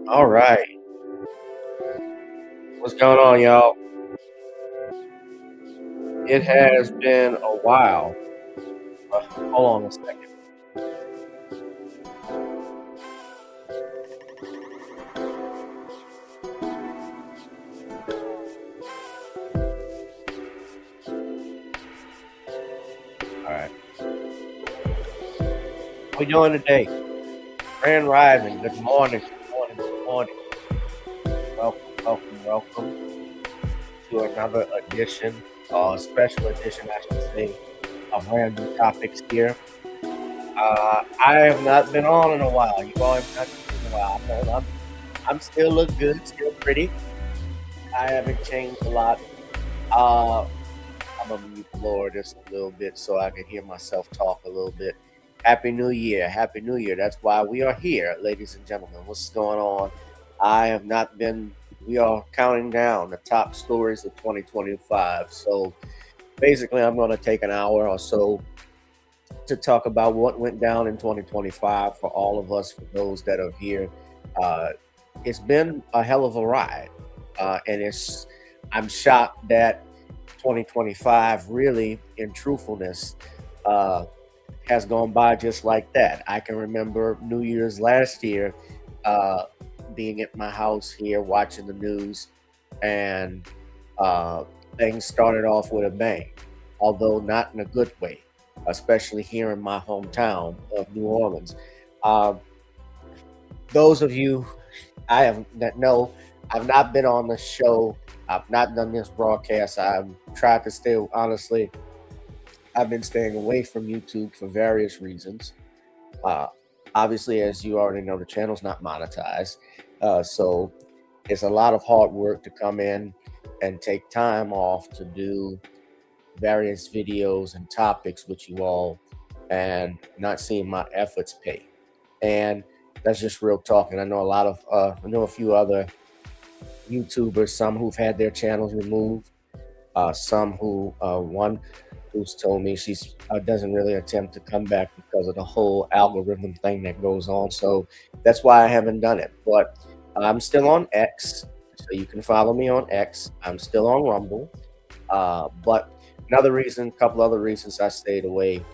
All right. What's going on, y'all? It has been a while. Hold on a second. All right. How we doing today? Grand Rising. Good morning. Good morning. Good morning. Welcome to another edition, special edition, I should say, of Random Topics here. I have not been on in a while. You all have not been in a while. I'm still look good, still pretty. I haven't changed a lot. Uh, I'm gonna mute the floor just a little bit so I can hear myself talk a little bit. Happy New Year. Happy New Year. That's why we are here, ladies and gentlemen. What's going on? I have not been, we are counting down the top stories of 2025. So basically, I'm going to take an hour or so to talk about what went down in 2025 for all of us, for those that are here. Uh, it's been a hell of a ride. And I'm shocked that 2025 really, in truthfulness, uh, has gone by just like that. I can remember New Year's last year, uh, being at my house here watching the news, and uh, things started off with a bang, although not in a good way, especially here in my hometown of New Orleans. Uh, those of you I have that know, I've not been on the show. I've not done this broadcast. I've tried to stay honestly. I've been staying away from YouTube for various reasons. Uh, Obviously, as you already know, the channel's not monetized. So it's a lot of hard work to come in and take time off to do various videos and topics with you all and not seeing my efforts pay. And that's just real talk. And I know I know a few other YouTubers, some who've had their channels removed, some one who's told me she's doesn't really attempt to come back because of the whole algorithm thing that goes on. So that's why I haven't done it. But I'm still on X, so you can follow me on X. I'm still on Rumble. But another reason, a couple other reasons I stayed away.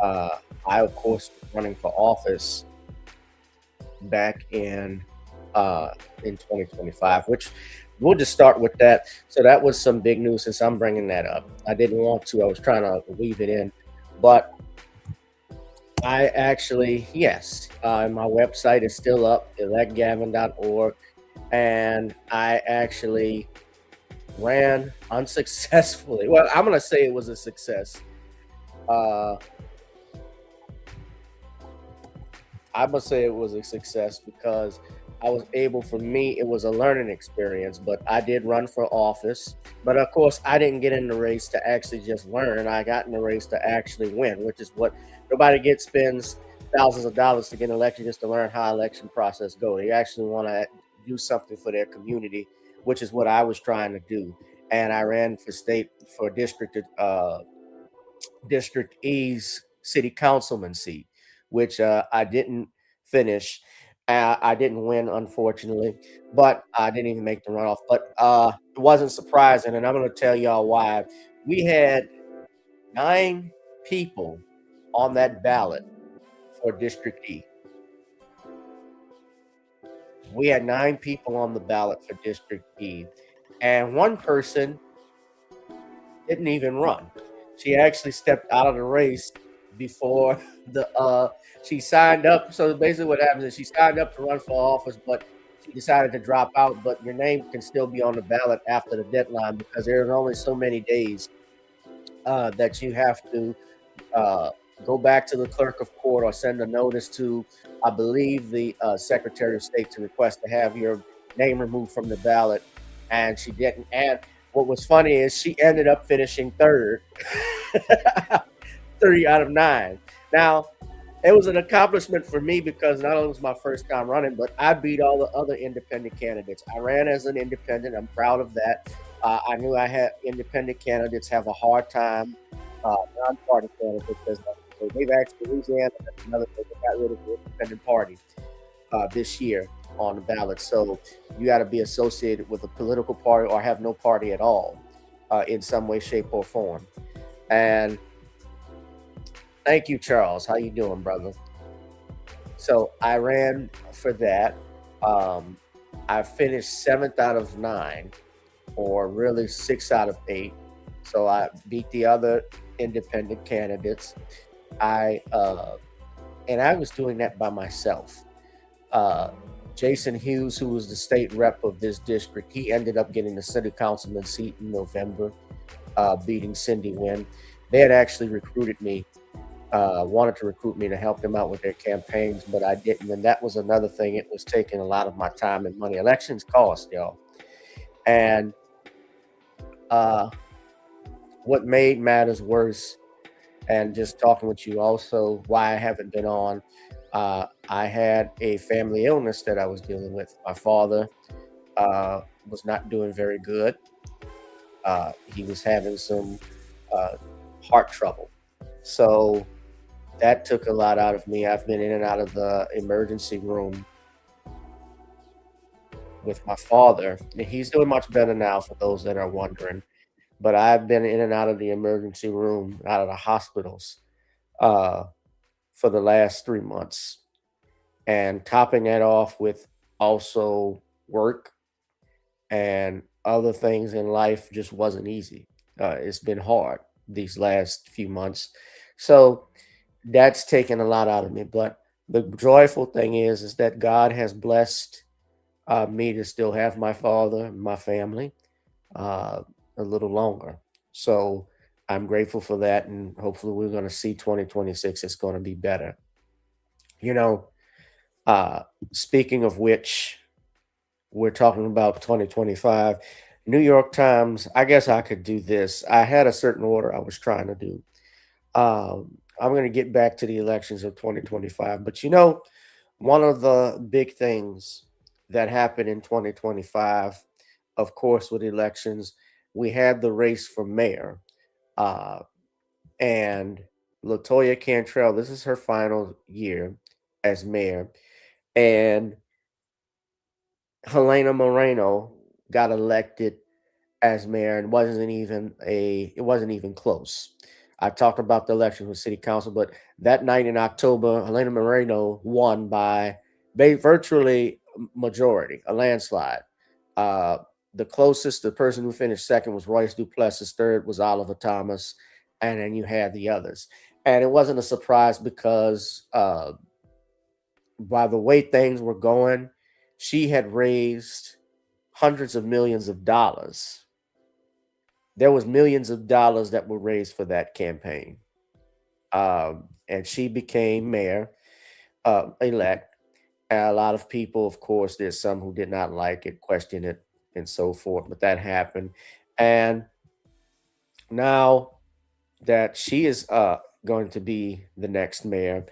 Uh, I, of course, was running for office back in 2025, which we'll just start with that. So that was some big news since I'm bringing that up. I didn't want to. I was trying to weave it in, but I actually, yes, my website is still up, electgavin.org, and I actually ran unsuccessfully. Well, I'm going to say it was a success. Uh, I must say it was a success because I was able, for me, it was a learning experience, but I did run for office. But of course, I didn't get in the race to actually just learn. I got in the race to actually win, which is what nobody gets spends thousands of dollars to get elected just to learn how election process go. They actually want to do something for their community, which is what I was trying to do. And I ran for District E's city councilman seat, which I didn't finish. I didn't win, unfortunately, but I didn't even make the runoff. But it wasn't surprising, and I'm going to tell y'all why. We had 9 people on that ballot for District E. We had 9 people on the ballot for District E, and one person didn't even run. She actually stepped out of the race before the she signed up. So basically what happens is she signed up to run for office, but she decided to drop out. But your name can still be on the ballot after the deadline because there's only so many days that you have to uh, go back to the clerk of court or send a notice to, I believe, the Secretary of State to request to have your name removed from the ballot, and she didn't. And what was funny is she ended up finishing third, 3 out of 9. Now, it was an accomplishment for me because not only was my first time running, but I beat all the other independent candidates. I ran as an independent. I'm proud of that. I knew I had independent candidates have a hard time, non-party candidates. So they've actually Louisiana, that's another thing, they got rid of the independent party this year on the ballot. So you got to be associated with a political party or have no party at all in some way, shape, or form. And thank you, Charles. How you doing, brother? So I ran for that. Um, I finished 7th out of 9, or really 6 out of 8. So I beat the other independent candidates. I and I was doing that by myself. Uh, Jason Hughes, who was the state rep of this district, he ended up getting the city councilman seat in November, beating Cindy Wynn. They had actually recruited me, wanted to recruit me to help them out with their campaigns, but I didn't. And that was another thing. It was taking a lot of my time and money. Elections cost, y'all. And uh, what made matters worse, and just talking with you also, why I haven't been on, I had a family illness that I was dealing with. My father was not doing very good. He was having some uh, heart trouble. So that took a lot out of me. I've been in and out of the emergency room with my father. And he's doing much better now, for those that are wondering. But I've been in and out of the emergency room, out of the hospitals uh, for the last 3 months. And topping that off with also work and other things in life just wasn't easy. It's been hard these last few months. So that's taken a lot out of me. But the joyful thing is that God has blessed me to still have my father and my family uh, a little longer. So I'm grateful for that. And hopefully, we're going to see 2026. It's going to be better. You know, uh, speaking of which, we're talking about 2025. New York Times, I guess I could do this. I had a certain order I was trying to do. I'm going to get back to the elections of 2025. But one of the big things that happened in 2025, of course, with elections, we had the race for mayor. Uh, and Latoya Cantrell, this is her final year as mayor. And Helena Moreno got elected as mayor, and it wasn't even close. I talked about the election with city council, but that night in October, Helena Moreno won by virtually majority, a landslide. Uh, the person who finished second was Royce Duplessis. Third was Oliver Thomas, and then you had the others. And it wasn't a surprise because by the way things were going, she had raised hundreds of millions of dollars. There was millions of dollars that were raised for that campaign. And she became mayor elect. And a lot of people, of course, there's some who did not like it, question it, and so forth. But that happened. And now that she is going to be the next mayor,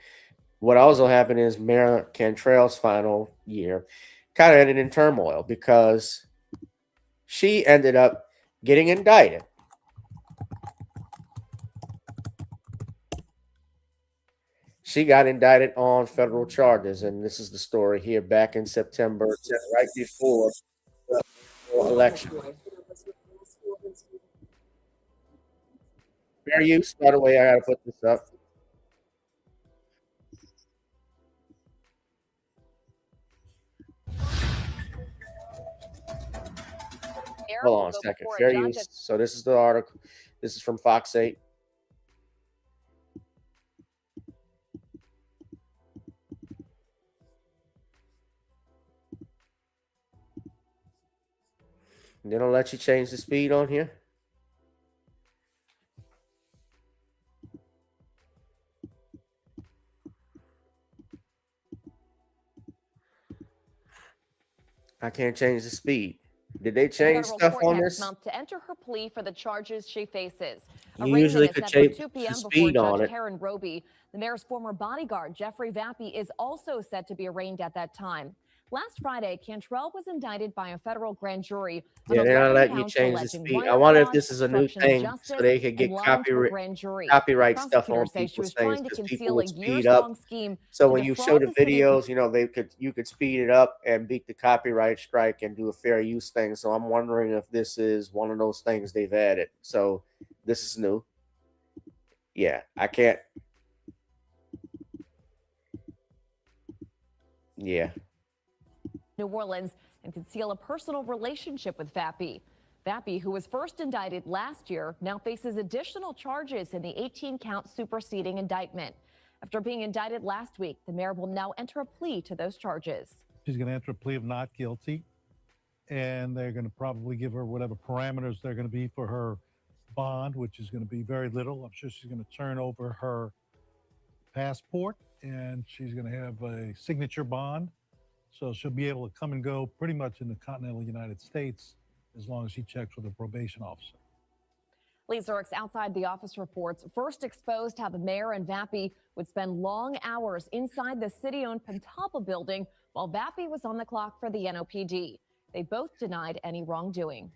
what also happened is Mayor Cantrell's final year kind of ended in turmoil because she ended up getting indicted. She got indicted on federal charges, and this is the story here back in September, right before the election. Fair use, by the way, I got to put this up. Hold on a second. Fair use. So this is the article. This is from Fox 8. They don't let you change the speed on here. I can't change the speed. Did they In change federal stuff court on next this? month to enter her plea for the charges she faces. You Arraignment usually is could set for change 2 the p.m. before speed Judge on it. Karen Roby. The mayor's former bodyguard, Jeffrey Vappy, is also set to be arraigned at that time. Last Friday, Cantrell was indicted by a federal grand jury on Yeah, they're not 11 letting you counts change the alleging speed. I wire wonder if fraud, this is a new obstruction of thing so justice, they could and get lying to a grand jury. copyright stuff on Prosecutors say she people's was things trying to because people conceal a would speed up. years-long scheme So to when you show defraud the the city of videos, you could speed it up and beat the copyright strike and do a fair use thing. So I'm wondering if this is one of those things they've added. So this is new. Yeah, I can't. Yeah. New Orleans and conceal a personal relationship with Vappy. Vappy, who was first indicted last year, now faces additional charges in the 18-count superseding indictment. After being indicted last week, the mayor will now enter a plea to those charges. She's going to enter a plea of not guilty, and they're going to probably give her whatever parameters they're going to be for her bond, which is going to be very little. I'm sure she's going to turn over her passport, and she's going to have a signature bond. So she'll be able to come and go pretty much in the continental United States as long as she checks with a probation officer. Lee Zerks outside the office reports first exposed how the mayor and Vappy would spend long hours inside the city-owned Pentapa building while Vappy was on the clock for the NOPD. They both denied any wrongdoing.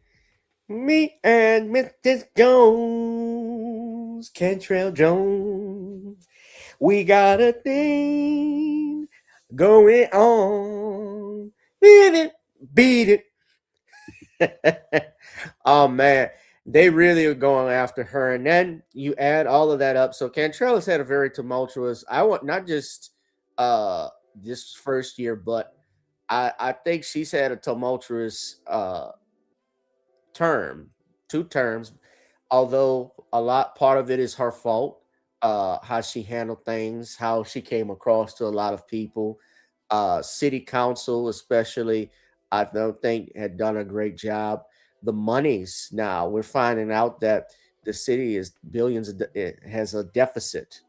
Me and Mr. Jones, Cantrell Jones, we got a thing going on. Beat it. Oh man, they really are going after her, and then you add all of that up. So Cantrell has had a very tumultuous. I want not just this first year, but I think she's had a tumultuous two terms. Although a lot part of it is her fault, how she handled things, how she came across to a lot of people. City council, especially, I don't think had done a great job. The monies now we're finding out that the city is billions. It has a deficit.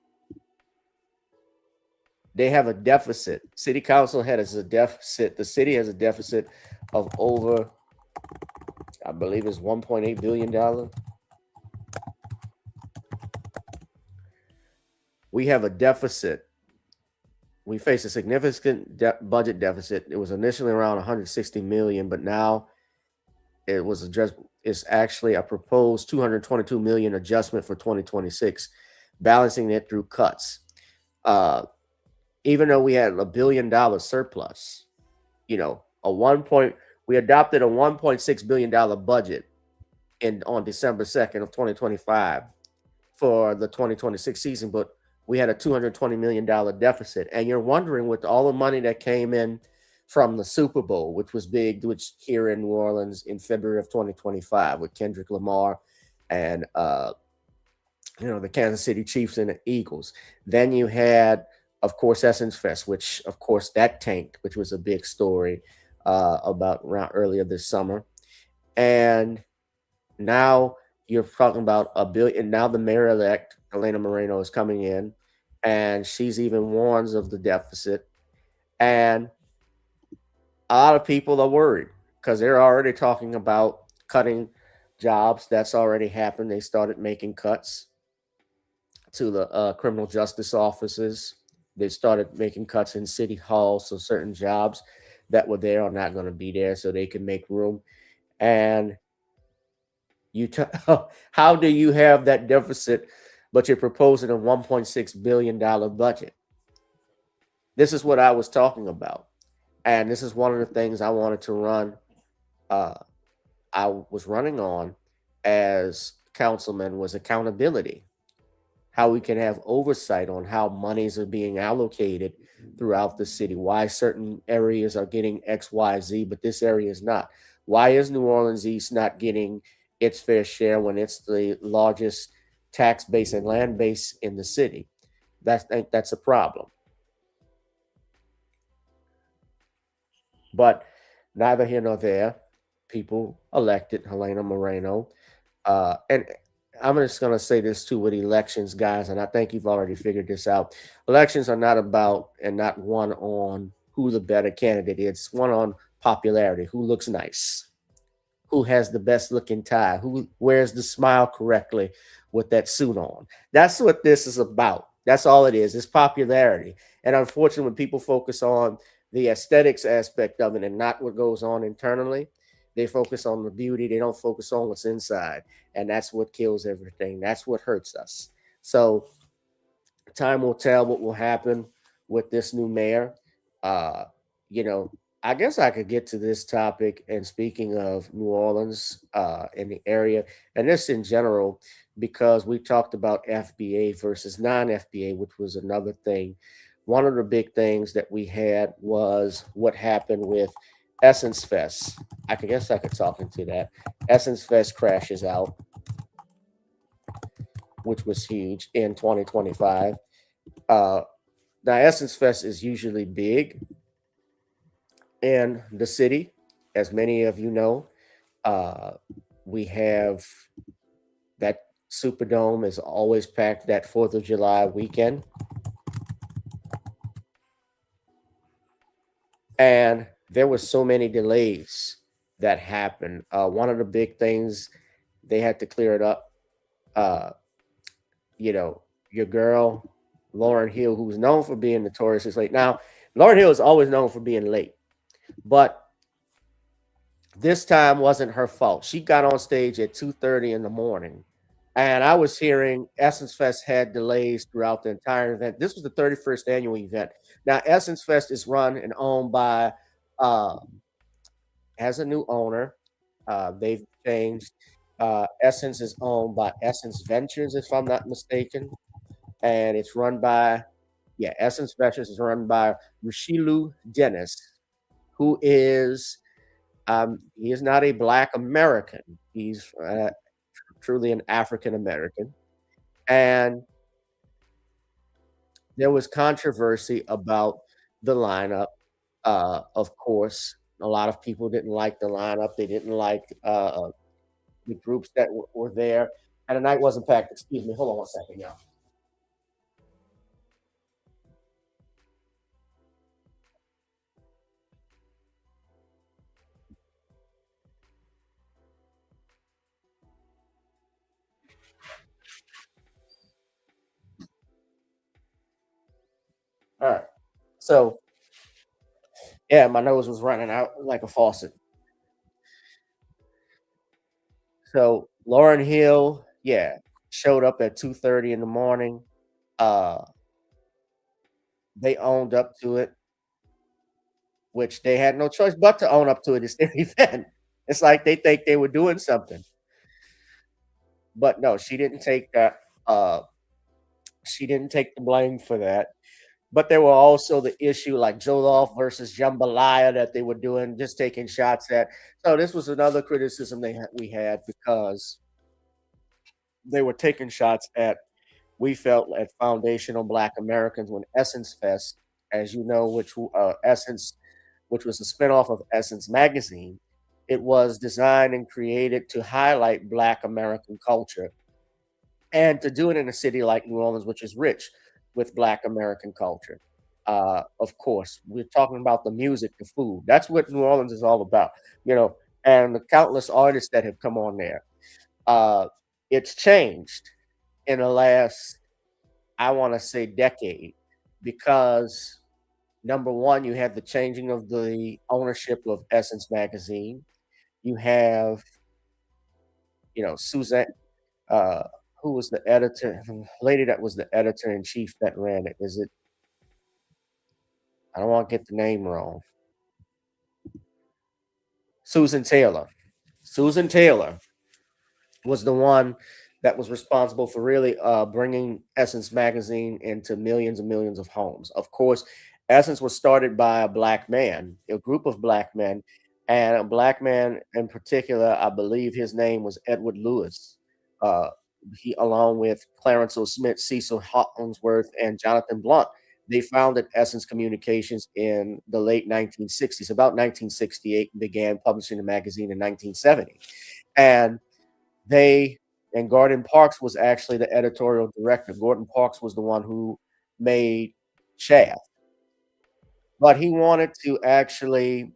They have a deficit. City council has a deficit. The city has a deficit of over, I believe, it's $1.8 billion. We have a deficit. We face a significant budget deficit. It was initially around 160 million, but now it was addressed. It's actually a proposed 222 million adjustment for 2026, balancing it through cuts. Even though we had $1 billion surplus, we adopted a $1.6 billion budget on December 2nd of 2025 for the 2026 season, but we had a $220 million deficit. And you're wondering, with all the money that came in from the Super Bowl, which was big, which here in New Orleans in February of 2025 with Kendrick Lamar and the Kansas City Chiefs and the Eagles. Then you had, of course, Essence Fest, which of course that tanked, which was a big story about around earlier this summer. And now you're talking about $1 billion. Now the mayor-elect Elena Moreno is coming in, and she's even warns of the deficit. And a lot of people are worried because they're already talking about cutting jobs. That's already happened. They started making cuts to the criminal justice offices. They started making cuts in city hall, so certain jobs that were there are not going to be there, so they can make room. And how do you have that deficit, but you're proposing a $1.6 billion budget? This is what I was talking about. And this is one of the things I wanted to run. I was running on as councilman was accountability. How we can have oversight on how monies are being allocated throughout the city. Why certain areas are getting X, Y, Z, but this area is not. Why is New Orleans East not getting its fair share when it's the largest tax base and land base in the city? That's a problem. But neither here nor there. People elected Helena Moreno. And I'm just going to say this too with elections, guys, and I think you've already figured this out. Elections are not about and not one on who the better candidate is. It's one on popularity, who looks nice, who has the best looking tie, who wears the smile correctly with that suit on. That's what this is about. That's all it is. It's popularity. And unfortunately, when people focus on the aesthetics aspect of it and not what goes on internally, they focus on the beauty. They don't focus on what's inside. And that's what kills everything. That's what hurts us. So time will tell what will happen with this new mayor. Uh, you know, I guess I could get to this topic. And speaking of New Orleans, in the area, and this in general, because we talked about FBA versus non-FBA, which was another thing. One of the big things that we had was what happened with Essence Fest. I could talk into that. Essence Fest crashes out, which was huge in 2025. Uh, Now, Essence Fest is usually big in the city, as many of you know. Uh, we have that Superdome is always packed that 4th of July weekend. And there were so many delays that happened. One of the big things, they had to clear it up. Uh, your girl, Lauren Hill, who's known for being notoriously late. Now, Lauren Hill is always known for being late, but this time wasn't her fault. She got on stage at 2:30 in the morning. And I was hearing Essence Fest had delays throughout the entire event. This was the 31st annual event. Now, Essence Fest is run and owned by, uh, has a new owner. They've changed. Essence is owned by Essence Ventures, if I'm not mistaken. And it's run by, yeah, Essence Ventures is run by Rushilu Dennis, who is, he is not a Black American. He's truly an African American. And there was controversy about the lineup. Of course, a lot of people didn't like the lineup. They didn't like the groups that were there. And the night wasn't packed. Excuse me. Hold on one second, y'all. All right. So, yeah, my nose was running out like a faucet. So, Lauren Hill, yeah, showed up at 2:30 in the morning. Uh, they owned up to it, which they had no choice but to own up to it. It's their event. It's like they think they were doing something. But no, she didn't take that. She didn't take the blame for that. But there were also the issue like Jollof versus Jambalaya that they were doing, just taking shots at. So this was another criticism we had because they were taking shots at, we felt, at foundational Black Americans when Essence Fest, as you know, Essence, which was a spinoff of Essence magazine, it was designed and created to highlight Black American culture and to do it in a city like New Orleans, which is rich with Black American culture. Of course, we're talking about the music, the food. That's what New Orleans is all about, and the countless artists that have come on there. Uh, it's changed in the last, I want to say, decade because number one, you have the changing of the ownership of Essence magazine. You have, Suzanne, uh, who was the editor, the lady that was the editor in chief that ran it. Is it? I don't want to get the name wrong. Susan Taylor. Susan Taylor was the one that was responsible for really bringing Essence magazine into millions and millions of homes. Of course, Essence was started by a Black man, a group of Black men, and a Black man in particular. I believe his name was Edward Lewis. Uh, he, along with Clarence O. Smith, Cecil Hollingsworth, and Jonathan Blunt, they founded Essence Communications in the late 1960s. About 1968, began publishing the magazine in 1970, and they and Gordon Parks was actually the editorial director. Gordon Parks was the one who made Shaft, but he wanted to actually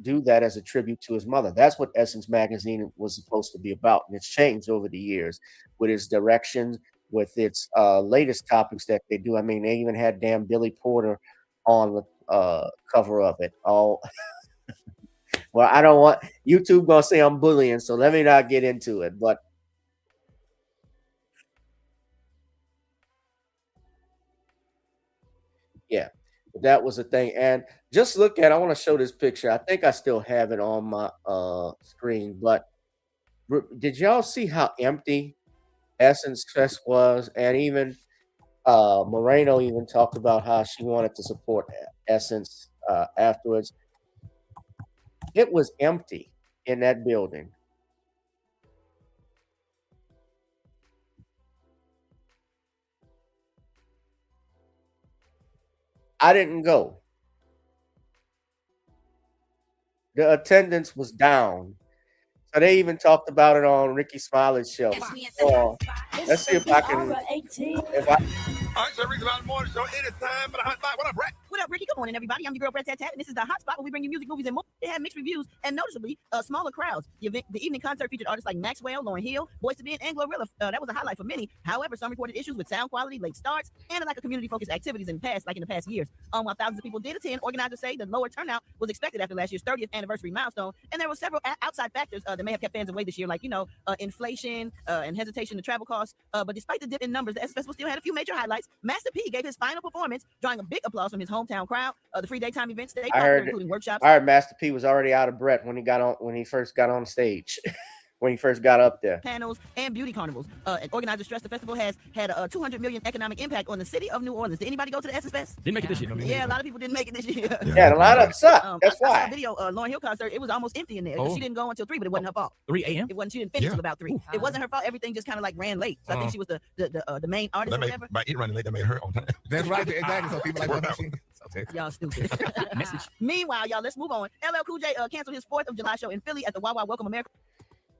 do that as a tribute to his mother. That's what Essence Magazine was supposed to be about, and it's changed over the years with its direction, with its latest topics that they do. I mean, they even had damn Billy Porter on the cover of it. All well, I don't want YouTube gonna say I'm bullying, so let me not get into it. But yeah, that was the thing. And just look at, I want to show this picture. I think I still have it on my screen, but did y'all see how empty Essence Fest was? And even Moreno even talked about how she wanted to support Essence afterwards. It was empty in that building. I didn't go. The attendance was down. So they even talked about it on Ricky Smiley's show. Let's see if I can. If I All right, so Ricky Smiley Morning Show, anytime for the hot spot. What up, Brett? What up, Ricky? Good morning, everybody. I'm your girl, Brett Tat Tat, and this is the hot spot where we bring you music, movies, and more. They had mixed reviews and noticeably smaller crowds. The evening concert featured artists like Maxwell, Lauryn Hill, Boyz II Men, and Glorilla. That was a highlight for many. However, some reported issues with sound quality, late starts, and a lack of community-focused activities in the past years. While thousands of people did attend, organizers say the lower turnout was expected after last year's 30th anniversary milestone, and there were several outside factors that may have kept fans away this year, like inflation and hesitation to travel costs. But despite the dip in numbers, the S Festival still had a few major highlights. Master P gave his final performance, drawing a big applause from his hometown crowd. The free daytime events stayed popular, including workshops. I heard Master P was already out of breath when he first got on stage. When he first got up there. Panels and beauty carnivals. And organizers stressed the festival has had a $200 million economic impact on the city of New Orleans. Did anybody go to the Essence Fest? Didn't make it this year. Yeah, a lot of people didn't make it this year. Yeah, the lineup sucked. That's I why. saw a video, Lauryn Hill concert. It was almost empty in there. She didn't go until 3, but it wasn't her fault. 3 a.m. It wasn't. She didn't finish till about 3. It wasn't her fault. Everything just kind of like ran late. So I think she was the main artist or whatever. By it running late, that made her on time. That's right. Exactly. So people like that. Okay. Y'all stupid. Message. Meanwhile, y'all, let's move on. LL Cool J canceled his 4th of July show in Philly at the Wawa Welcome America.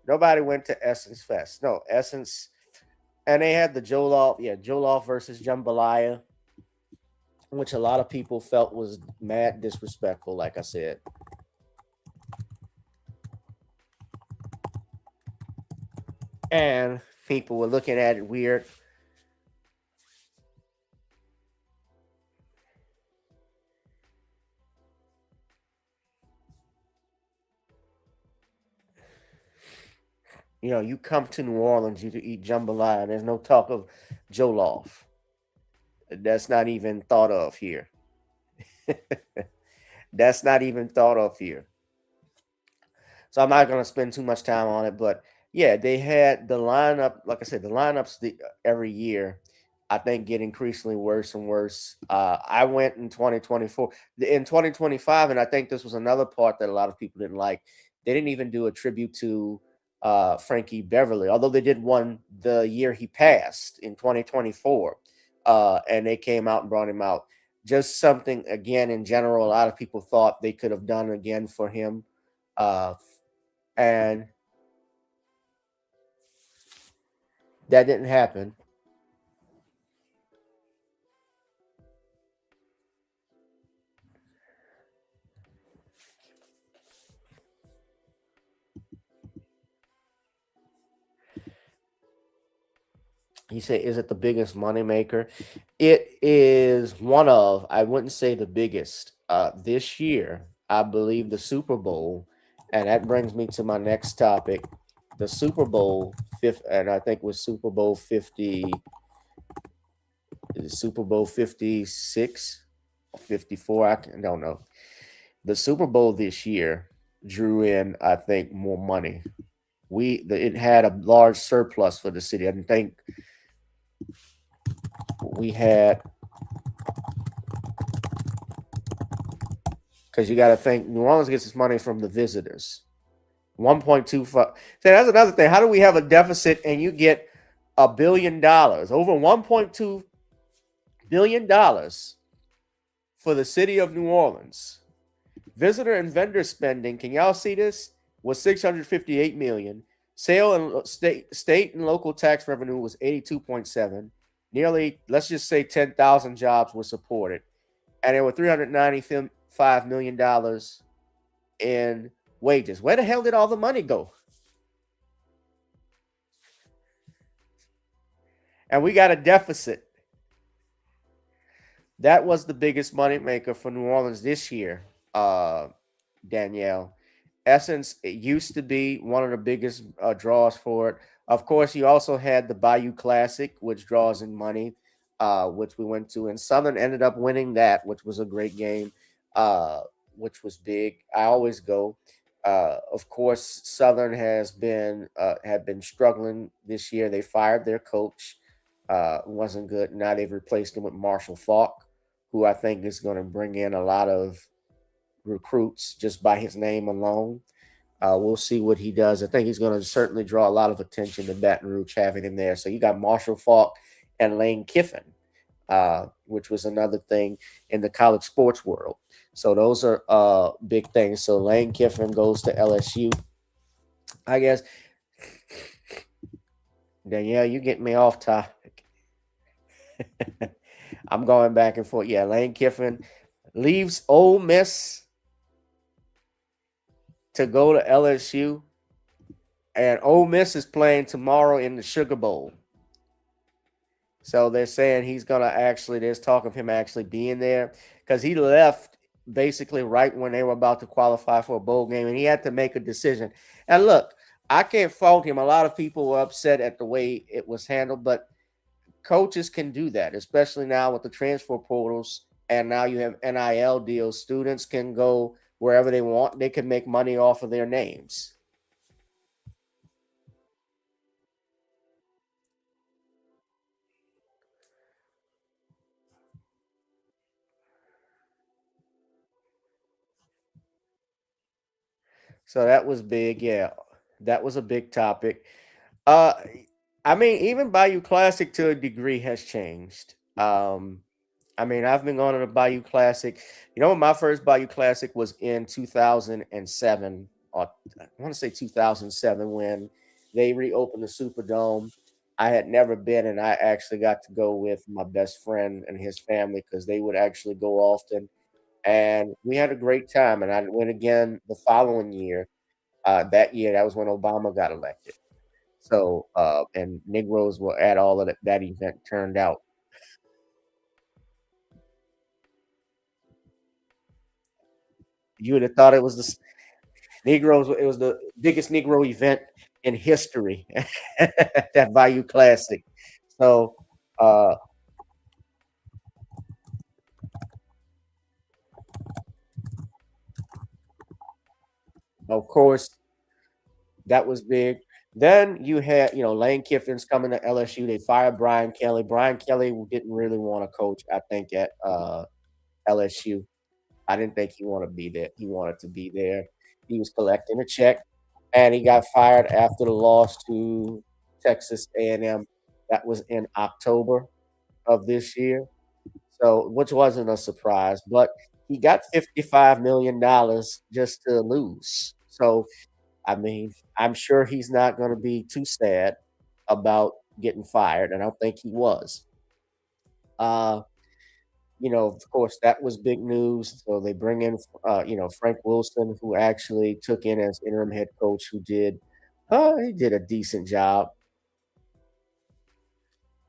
Nobody went to Essence Fest. No, Essence. And they had the Jollof versus Jambalaya, which a lot of people felt was mad disrespectful, like I said. And people were looking at it weird. You come to New Orleans, you eat jambalaya. There's no talk of jollof. That's not even thought of here. That's not even thought of here. So I'm not going to spend too much time on it. But yeah, they had the lineup. Like I said, the lineups every year, I think, get increasingly worse and worse. I went in 2024. In 2025, and I think this was another part that a lot of people didn't like. They didn't even do a tribute to Frankie Beverly, although they did one the year he passed in 2024, and they came out and brought him out. Just something, again, in general, a lot of people thought they could have done again for him, and that didn't happen. He said, is it the biggest moneymaker? It is one of, I wouldn't say the biggest. This year, I believe the Super Bowl, and that brings me to my next topic. The Super Bowl, and I think it was Super Bowl 50, Super Bowl 56 or 54, I don't know. The Super Bowl this year drew in, I think, more money. It had a large surplus for the city. I didn't think we had, because you got to think New Orleans gets its money from the visitors. 1.25. So that's another thing. How do we have a deficit and you get $1 billion, over $1.2 billion for the city of New Orleans? Visitor and vendor spending, can y'all see this? Was $658 million. Sale and state and local tax revenue was 82.7. Nearly, let's just say 10,000 jobs were supported. And there were $395 million in wages. Where the hell did all the money go? And we got a deficit. That was the biggest moneymaker for New Orleans this year, Danielle. Essence, it used to be one of the biggest draws for it. Of course, you also had the Bayou Classic, which draws in money, which we went to, and Southern ended up winning that, which was a great game, uh, which was big. I always go. Of course, Southern has been had been struggling this year. They fired their coach, wasn't good. Now they've replaced him with Marshall Falk, who I think is going to bring in a lot of recruits just by his name alone. We'll see what he does. I think he's going to certainly draw a lot of attention to Baton Rouge having him there. So you got Marshall Falk and Lane Kiffin, which was another thing in the college sports world. So those are big things. So Lane Kiffin goes to LSU. I guess, Danielle, you get me off topic. I'm going back and forth. Yeah, Lane Kiffin leaves Ole Miss to go to LSU, and Ole Miss is playing tomorrow in the Sugar Bowl. So they're saying he's gonna actually. There's talk of him actually being there because he left basically right when they were about to qualify for a bowl game, and he had to make a decision. And look, I can't fault him. A lot of people were upset at the way it was handled, but coaches can do that, especially now with the transfer portals, and now you have NIL deals. Students can go wherever they want. They can make money off of their names. So that was big. Yeah, that was a big topic. Uh, I mean, even Bayou Classic to a degree has changed. I mean, I've been going to the Bayou Classic. You know, my first Bayou Classic was in 2007, or I want to say 2007, when they reopened the Superdome. I had never been, and I actually got to go with my best friend and his family because they would actually go often. And we had a great time. And I went again the following year. That year, that was when Obama got elected. So, and Negroes were at all of that event turned out. You would have thought it was Negroes. It was the biggest Negro event in history. That Bayou Classic. So, uh, of course, that was big. Then you had, Lane Kiffin's coming to LSU. They fired Brian Kelly. Brian Kelly didn't really want to coach, I think, at LSU. I didn't think he wanted to be there. He wanted to be there. He was collecting a check, and he got fired after the loss to Texas A&M. That was in October of this year. So, which wasn't a surprise, but he got $55 million just to lose. So, I mean, I'm sure he's not going to be too sad about getting fired, and I don't think he was. Uh, of course, that was big news. So they bring in, Frank Wilson, who actually took in as interim head coach, he did a decent job.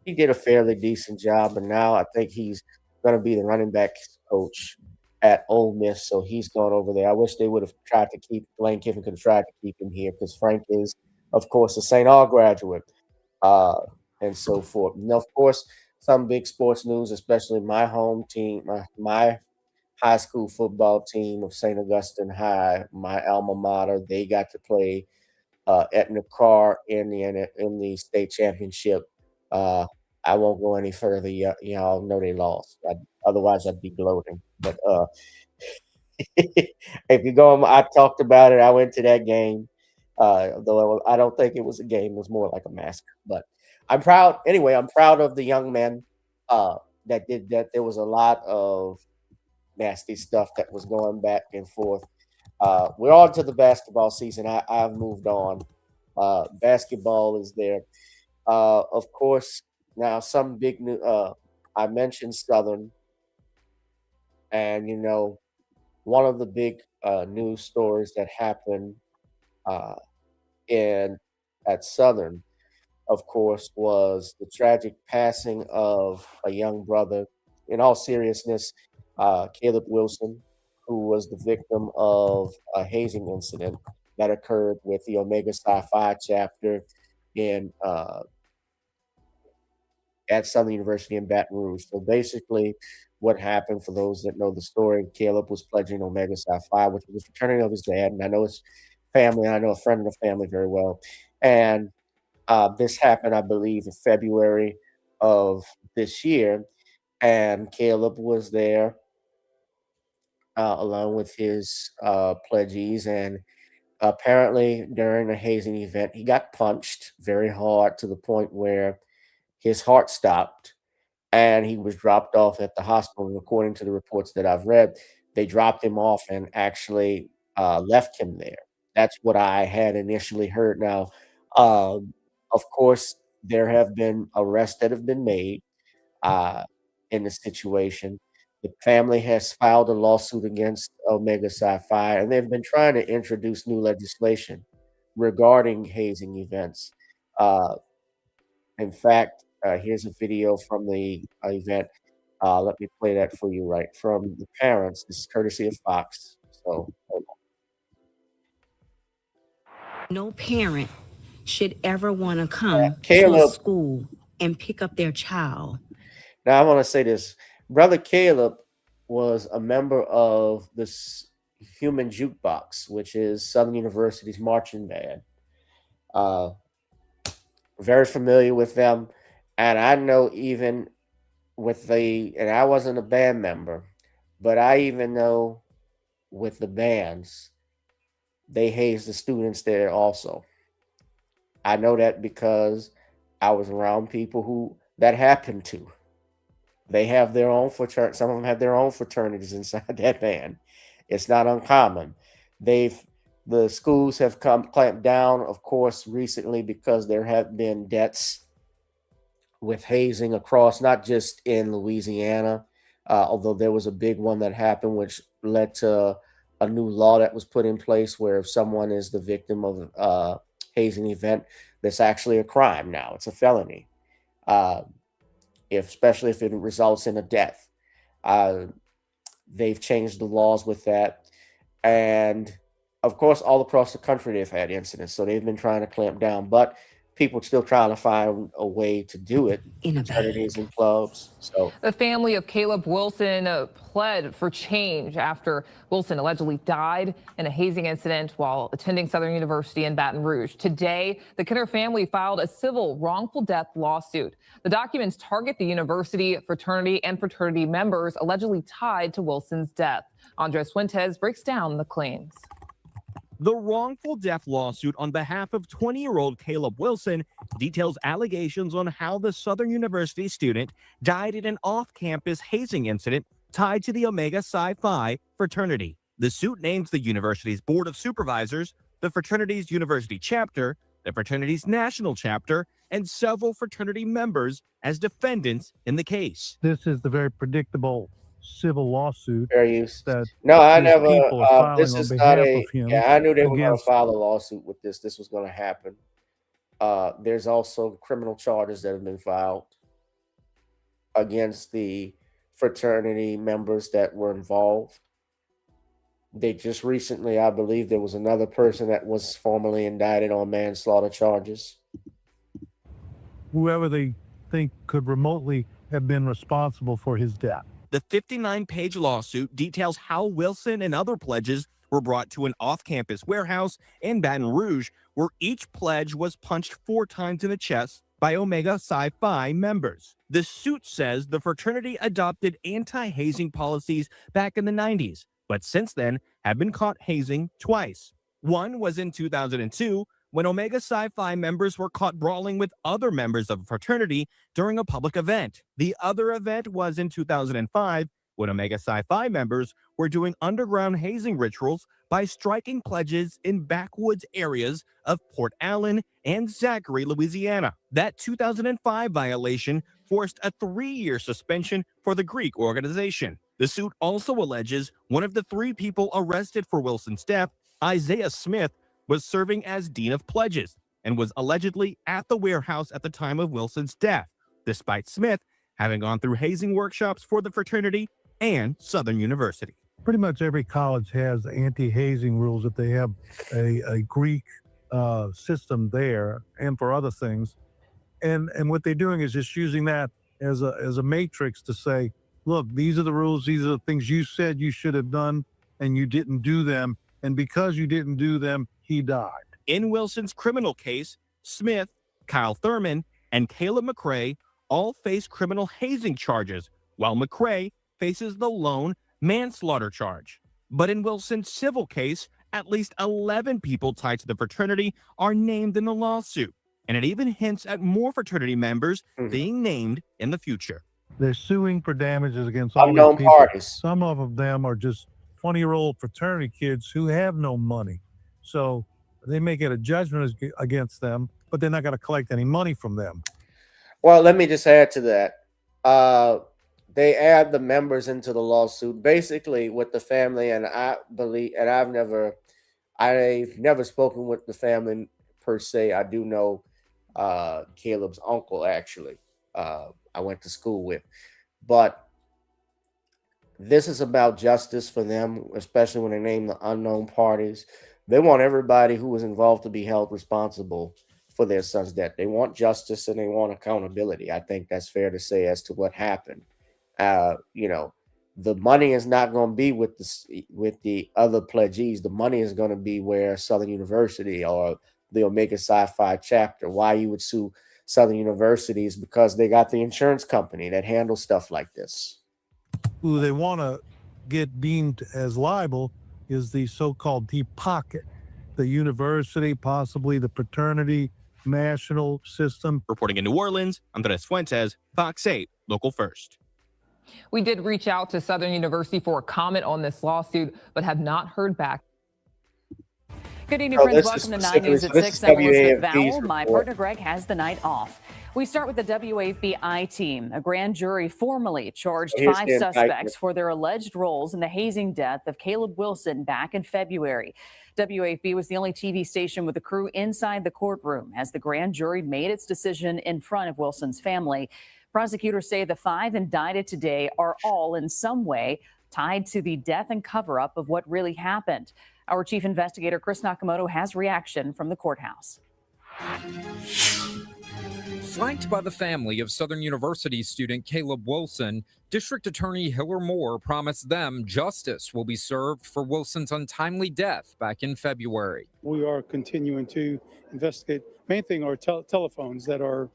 He did a fairly decent job, but now I think he's going to be the running back coach at Ole Miss. So he's gone over there. I wish they would have tried to keep Lane Kiffin could have tried to keep him here because Frank is, of course, a St. Aug graduate, uh, and so forth. And of course, some big sports news, especially my home team, my high school football team of St. Augustine High, my alma mater. They got to play Etna Carr in the state championship. Uh, I won't go any further. Y'all know they lost. Otherwise, I'd be gloating. But if you go, I talked about it. I went to that game. Though I don't think it was a game; it was more like a massacre. But I'm proud. Anyway, I'm proud of the young men that did that. There was a lot of nasty stuff that was going back and forth. We're on to the basketball season. I've moved on. Basketball is there. Of course, now some big new. I mentioned Southern, and one of the big news stories that happened uh, in at Southern, of course, was the tragic passing of a young brother. In all seriousness, Caleb Wilson, who was the victim of a hazing incident that occurred with the Omega Psi Phi chapter in at Southern University in Baton Rouge. So basically, what happened for those that know the story, Caleb was pledging Omega Psi Phi, which was the fraternity of his dad, and I know his family. I know a friend of the family very well, and this happened, I believe, in February of this year, and Caleb was there along with his pledgees, and apparently during a hazing event, he got punched very hard to the point where his heart stopped and he was dropped off at the hospital. And according to the reports that I've read, they dropped him off and actually left him there. That's what I had initially heard. Now, of course, there have been arrests that have been made uh, in the situation. The family has filed a lawsuit against Omega Psi Phi, and they've been trying to introduce new legislation regarding hazing events. Uh, in fact, here's a video from the event. Let me play that for you right from the parents. This is courtesy of Fox. So, hold on. No parent should ever want to come to a Caleb, school and pick up their child. now I want to say this. Brother Caleb was a member of this Human Jukebox, which is Southern University's marching band. Uh, very familiar with them. And I know even with and I wasn't a band member, but I even know with the bands, they haze the students there also. I know that because I was around people who that happened to. They have their own fraternity. Some of them have their own fraternities inside that band. It's not uncommon. The schools have clamped down, of course, recently because there have been deaths with hazing across, not just in Louisiana, although there was a big one that happened, which led to a new law that was put in place where if someone is the victim of a hazing event, that's actually a crime now. It's a felony, especially if it results in a death. They've changed the laws with that. And of course, all across the country, they've had incidents. So they've been trying to clamp down, but people still trying to find a way to do it in fraternities and clubs. So the family of Caleb Wilson pled for change after Wilson allegedly died in a hazing incident while attending Southern University in Baton Rouge. Today, the Kinner family filed a civil wrongful death lawsuit. The documents target the university, fraternity, and fraternity members allegedly tied to Wilson's death. Andres Fuentes breaks down the claims. The wrongful death lawsuit on behalf of 20-year-old Caleb Wilson details allegations on how the Southern University student died in an off-campus hazing incident tied to the Omega Psi Phi fraternity. The suit names the university's board of supervisors, the fraternity's university chapter, the fraternity's national chapter, and several fraternity members as defendants in the case. This is the very predictable civil lawsuit that no, I these never. people are filing This on is behalf not of him Yeah, I knew they were going to against- file a lawsuit with this. This was going to happen. There's also criminal charges that have been filed against the fraternity members that were involved. They just recently, I believe, there was another person that was formally indicted on manslaughter charges. whoever they think could remotely have been responsible for his death. The 59-page lawsuit details how Wilson and other pledges were brought to an off-campus warehouse in Baton Rouge, where each pledge was punched 4 times in the chest by Omega Psi Phi members. The suit says the fraternity adopted anti-hazing policies back in the 90s, but since then have been caught hazing twice. One was in 2002, when Omega Psi Phi members were caught brawling with other members of a fraternity during a public event. The other event was in 2005, when Omega Psi Phi members were doing underground hazing rituals by striking pledges in backwoods areas of Port Allen and Zachary, Louisiana. That 2005 violation forced a 3-year suspension for the Greek organization. The suit also alleges one of the 3 people arrested for Wilson's death, Isaiah Smith, was serving as Dean of Pledges and was allegedly at the warehouse at the time of Wilson's death, despite Smith having gone through hazing workshops for the fraternity and Southern University. Pretty much every college has anti-hazing rules if they have a Greek system there and for other things. And what they're doing is just using that as a matrix to say, look, these are the rules, these are the things you said you should have done, and you didn't do them. And because you didn't do them, he died. In Wilson's criminal case, Smith, Kyle Thurman, and Caleb McRae all face criminal hazing charges, while McRae faces the lone manslaughter charge. But in Wilson's civil case, at least 11 people tied to the fraternity are named in the lawsuit, and it even hints at more fraternity members being named in the future. They're suing for damages against all Unknown these people. parties. Some of them are just 20-year-old fraternity kids who have no money. So they may get a judgment against them, but they're not going to collect any money from them. Well, let me just add to that. They add the members into the lawsuit, basically with the family, and I believe, and I've never spoken with the family per se. I do know Caleb's uncle, actually. I went to school with, but this is about justice for them, especially when they name the unknown parties. They want everybody who was involved to be held responsible for their son's death. They want justice and they want accountability. I think that's fair to say as to what happened. The money is not going to be with the other pledgees. The money is going to be where Southern University or the Omega Psi chapter. Why you would sue Southern University is because they got the insurance company that handles stuff like this. Who they want to get deemed as liable is the so-called deep pocket, the university, possibly the fraternity, national system. Reporting in New Orleans, Andres Fuentes, Fox 8, Local First. We did reach out to Southern University for a comment on this lawsuit, but have not heard back. Good evening, friends. Welcome to 9 News at 6. I'm Elizabeth Vowell. My partner Greg has the night off. We start with the WAFB team. A grand jury formally charged 5 suspects for their alleged roles in the hazing death of Caleb Wilson back in February. WAFB was the only TV station with a crew inside the courtroom as the grand jury made its decision in front of Wilson's family. Prosecutors say the 5 indicted today are all in some way tied to the death and cover-up of what really happened. Our chief investigator, Chris Nakamoto, has reaction from the courthouse. Flanked by the family of Southern University student Caleb Wilson, District Attorney Hiller Moore promised them justice will be served for Wilson's untimely death back in February. We are continuing to investigate. Main thing are telephones that are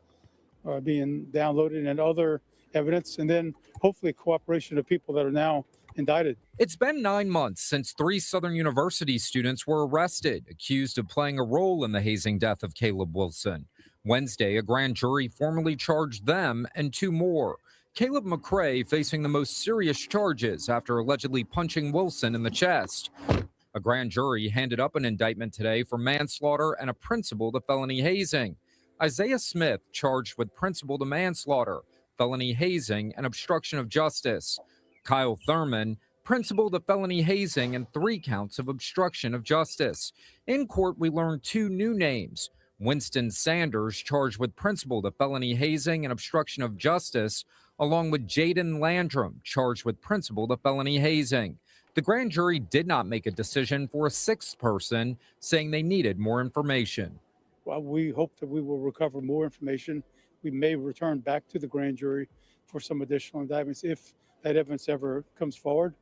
being downloaded and other evidence, and then hopefully cooperation of people that are now indicted. It's been 9 months since 3 Southern University students were arrested, accused of playing a role in the hazing death of Caleb Wilson. Wednesday, a grand jury formally charged them and 2 more. Caleb McRae facing the most serious charges after allegedly punching Wilson in the chest. A grand jury handed up an indictment today for manslaughter and a principal to felony hazing. Isaiah Smith charged with principal to manslaughter, felony hazing, and obstruction of justice. Kyle Thurman, principal to felony hazing and 3 counts of obstruction of justice. In court, we learned 2 new names. Winston Sanders, charged with principal to felony hazing and obstruction of justice, along with Jaden Landrum, charged with principal to felony hazing. The grand jury did not make a decision for a 6th person, saying they needed more information. Well, we hope that we will recover more information. We may return back to the grand jury for some additional indictments if that evidence ever comes forward.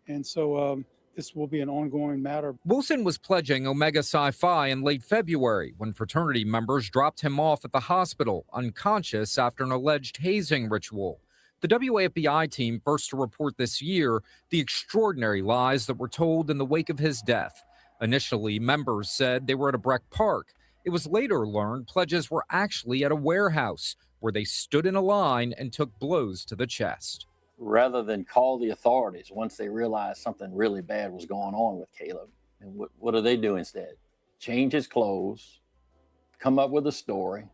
And so this will be an ongoing matter. Wilson was pledging Omega Psi Phi in late February when fraternity members dropped him off at the hospital, unconscious after an alleged hazing ritual. The WAFB team first to report this year the extraordinary lies that were told in the wake of his death. Initially, members said they were at a Breck Park. It was later learned pledges were actually at a warehouse where they stood in a line and took blows to the chest. Rather than call the authorities once they realized something really bad was going on with Caleb. And what do they do instead? Change his clothes, come up with a story,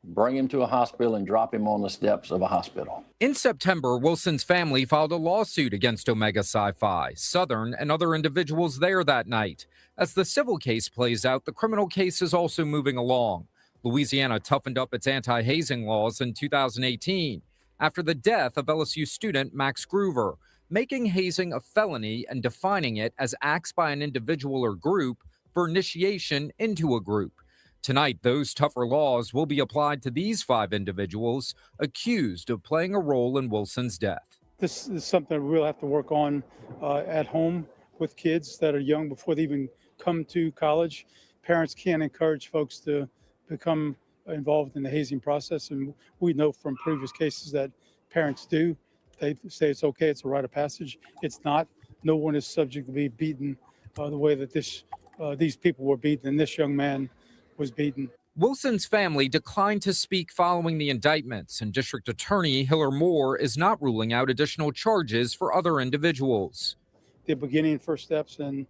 bring him to a hospital, and drop him on the steps of a hospital. In September, Wilson's family filed a lawsuit against Omega Sci-Fi, Southern, and other individuals there that night. As the civil case plays out, the criminal case is also moving along. Louisiana toughened up its anti-hazing laws in 2018 after the death of LSU student Max Groover, making hazing a felony and defining it as acts by an individual or group for initiation into a group. Tonight, those tougher laws will be applied to these 5 individuals accused of playing a role in Wilson's death. This is something we'll have to work on at home with kids that are young before they even come to college. Parents can encourage folks to become involved in the hazing process, and we know from previous cases that parents do. They say it's okay, it's a rite of passage. It's not. No one is subject to be beaten the way that these people were beaten, and this young man was beaten. Wilson's family declined to speak following the indictments, and District Attorney Hiller Moore is not ruling out additional charges for other individuals. The beginning first steps, and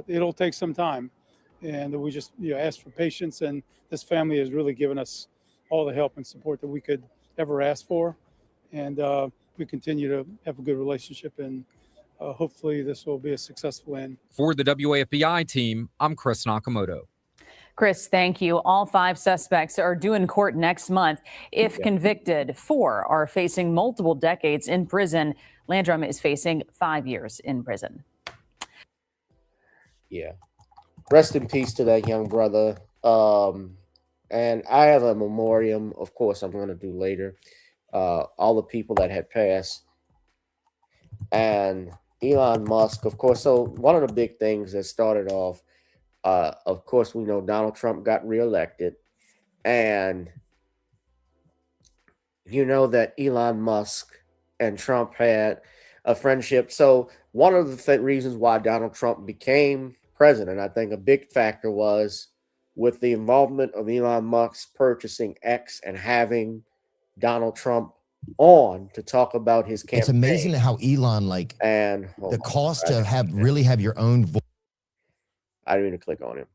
it'll take some time. And we just ask for patience, and this family has really given us all the help and support that we could ever ask for. And we continue to have a good relationship, and hopefully this will be a successful end. For the WAFBI team, I'm Chris Nakamoto. Chris, thank you. All 5 suspects are due in court next month. If convicted, 4 are facing multiple decades in prison. Landrum is facing 5 years in prison. Yeah. Rest in peace to that young brother. And I have a memoriam, of course, I'm going to do later. All the people that had passed. And Elon Musk, of course. So one of the big things that started off, of course, we know Donald Trump got reelected. And you know that Elon Musk and Trump had a friendship. So one of the reasons why Donald Trump became president, I think a big factor was with the involvement of Elon Musk purchasing X and having Donald Trump on to talk about his campaign. It's amazing how Elon, and the cost to really have your own voice. I didn't even click on him.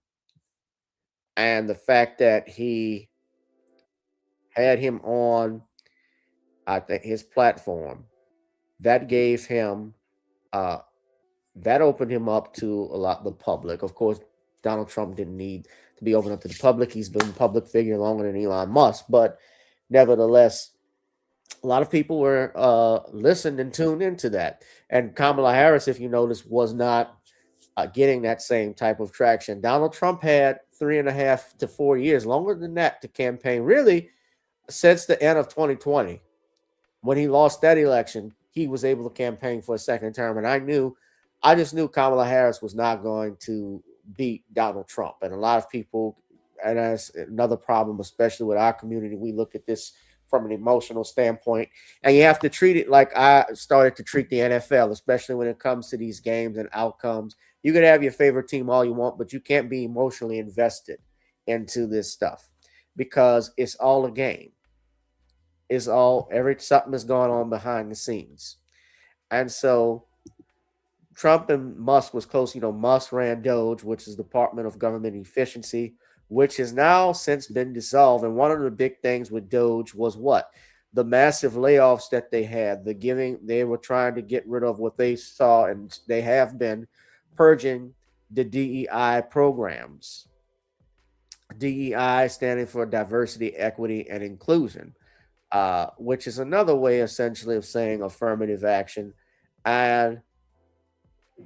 And the fact that he had him on, I think, his platform, that gave him that opened him up to a lot of the public. Of course, Donald Trump didn't need to be opened up to the public. He's been a public figure longer than Elon Musk. But nevertheless, a lot of people were listened and tuned into that. And Kamala Harris, if you notice, was not getting that same type of traction. Donald Trump had 3.5 to 4 years, longer than that, to campaign. Really, since the end of 2020, when he lost that election, he was able to campaign for a second term. And I just knew Kamala Harris was not going to beat Donald Trump. And a lot of people, and that's another problem, especially with our community, we look at this from an emotional standpoint, and you have to treat it like I started to treat the NFL, especially when it comes to these games and outcomes. You could have your favorite team all you want, but you can't be emotionally invested into this stuff because it's all a game. It's all, something is going on behind the scenes. And so Trump and Musk was close. Musk ran DOGE, which is Department of Government Efficiency, which has now since been dissolved. And one of the big things with DOGE was what? The massive layoffs that they had, they were trying to get rid of what they saw, and they have been purging the DEI programs. DEI standing for diversity, equity, and inclusion, which is another way essentially of saying affirmative action. And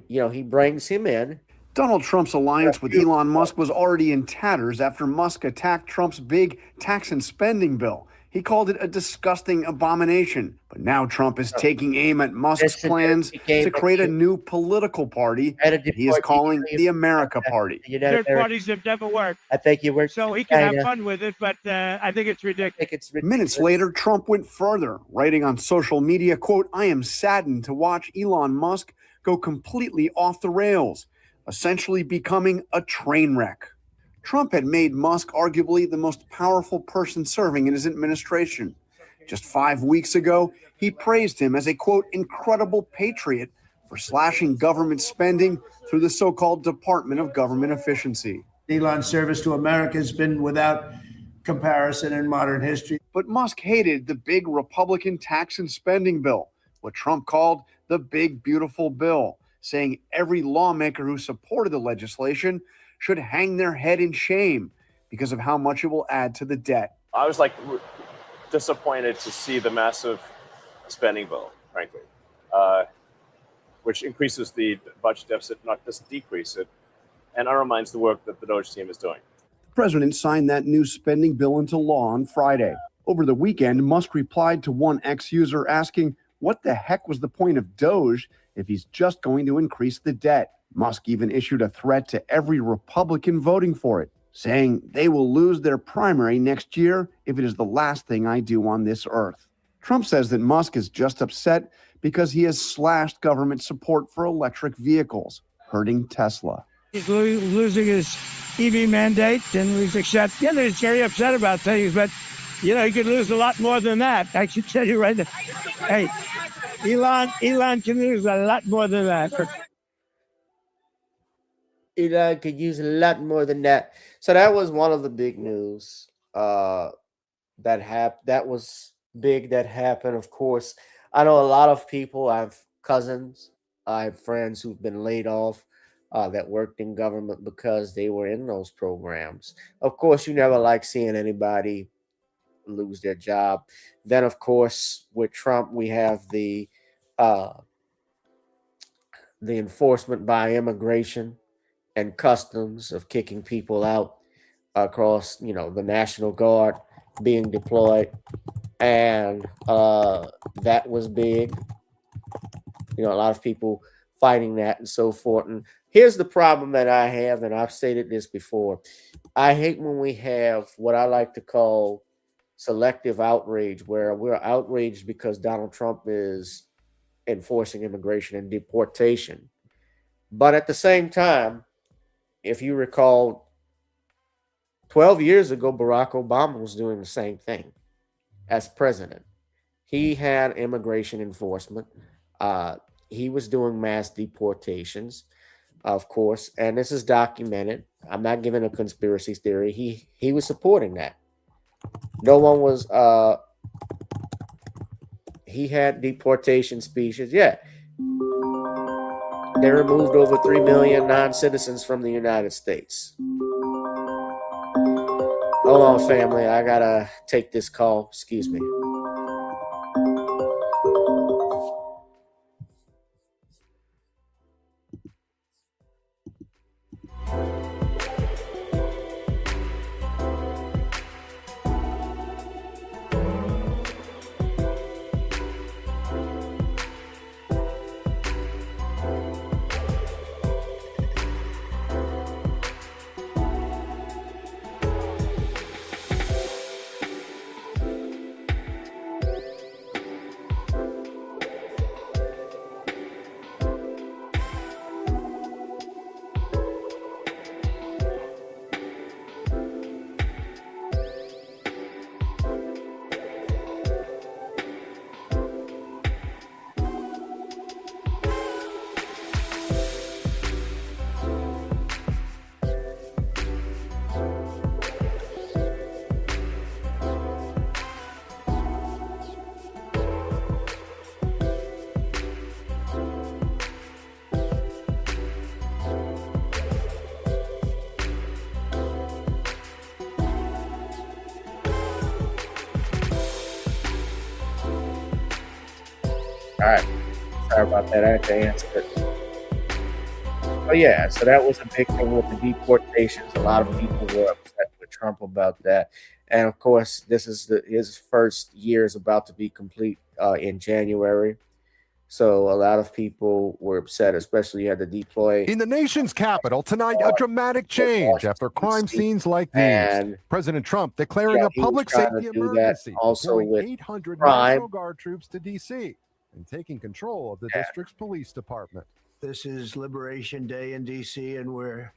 he brings him in. Donald Trump's alliance with Elon Musk was already in tatters after Musk attacked Trump's big tax and spending bill. He called it a disgusting abomination. But now Trump is taking aim at Musk's plans to create a new political party he is calling the America Party. Third parties have never worked. I think you were. So he can have fun with it, but I think it's ridiculous. Minutes later, Trump went further, writing on social media, quote, "I am saddened to watch Elon Musk go completely off the rails, essentially becoming a train wreck." Trump had made Musk arguably the most powerful person serving in his administration. Just 5 weeks ago, he praised him as a, quote, incredible patriot for slashing government spending through the so-called Department of Government Efficiency. Elon's service to America has been without comparison in modern history. But Musk hated the big Republican tax and spending bill, what Trump called the big, beautiful bill, saying every lawmaker who supported the legislation should hang their head in shame because of how much it will add to the debt. I was disappointed to see the massive spending bill, frankly, which increases the budget deficit, not just decrease it, and undermines the work that the Doge team is doing. The president signed that new spending bill into law on Friday. Over the weekend, Musk replied to one X user asking what the heck was the point of Doge if he's just going to increase the debt. Musk even issued a threat to every Republican voting for it, saying they will lose their primary next year if it is the last thing I do on this earth. Trump says that Musk is just upset because he has slashed government support for electric vehicles, hurting Tesla. He's losing his EV mandate, and he's he's very upset about things, but, he could lose a lot more than that. I can tell you right now. Hey, Elon can lose a lot more than that. Elon could use a lot more than that. So that was one of the big news that was big that happened. Of course, I know a lot of people. I have cousins, I have friends who've been laid off that worked in government because they were in those programs. Of course, you never like seeing anybody lose their job. Then, of course, with Trump, we have the enforcement by immigration and customs of kicking people out across, the National Guard being deployed. And that was big. A lot of people fighting that and so forth. And here's the problem that I have, and I've stated this before. I hate when we have what I like to call selective outrage, where we're outraged because Donald Trump is enforcing immigration and deportation. But at the same time, if you recall, 12 years ago, Barack Obama was doing the same thing as president. He had immigration enforcement. He was doing mass deportations, of course, and this is documented. I'm not giving a conspiracy theory. He was supporting that. No one was. He had deportation speeches. Yeah. They removed over 3 million non-citizens from the United States. Hold on, family. I gotta take this call. Excuse me. All right. Sorry about that. I had to answer it. Oh, yeah. So that was a big thing with the deportations. A lot of people were upset with Trump about that. And, of course, this is his first year is about to be complete in January. So a lot of people were upset, especially you had to deploy. In the nation's capital tonight, a dramatic change after crime scenes like these. And President Trump declaring a public safety emergency, also with 800 crime. National Guard troops to D.C. and taking control of the district's police department. This is Liberation Day in D.C., and we're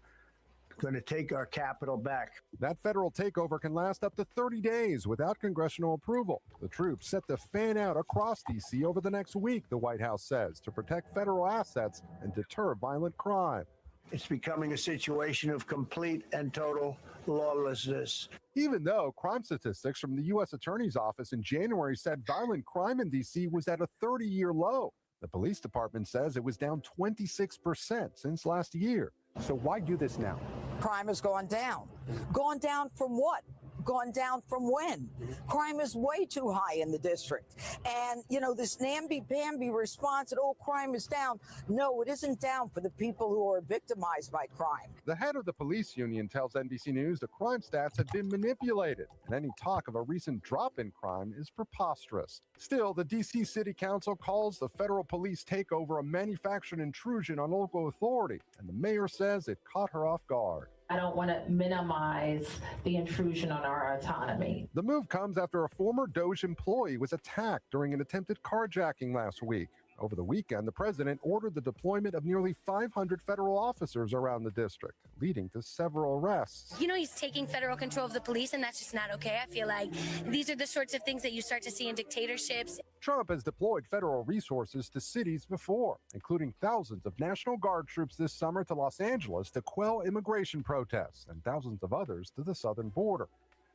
going to take our capital back. That federal takeover can last up to 30 days without congressional approval. The troops set to fan out across D.C. over the next week, the White House says, to protect federal assets and deter violent crime. It's becoming a situation of complete and total lawlessness. Even though crime statistics from the U.S. Attorney's Office in January said violent crime in D.C. was at a 30-year low, the police department says it was down 26% since last year. So why do this now? Crime has gone down. Gone down from what? Gone down from when? Crime is way too high in the district. And, you know, this namby-pamby response that, oh, crime is down. No, it isn't down for the people who are victimized by crime. The head of the police union tells NBC News the crime stats have been manipulated, and any talk of a recent drop in crime is preposterous. Still, the D.C. City Council calls the federal police takeover a manufactured intrusion on local authority, and the mayor says it caught her off guard. I don't want to minimize the intrusion on our autonomy. The move comes after a former DOJ employee was attacked during an attempted carjacking last week. Over the weekend, the president ordered the deployment of nearly 500 federal officers around the district, leading to several arrests. You know, he's taking federal control of the police, and that's just not okay. I feel like these are the sorts of things that you start to see in dictatorships. Trump has deployed federal resources to cities before, including thousands of National Guard troops this summer to Los Angeles to quell immigration protests, and thousands of others to the southern border.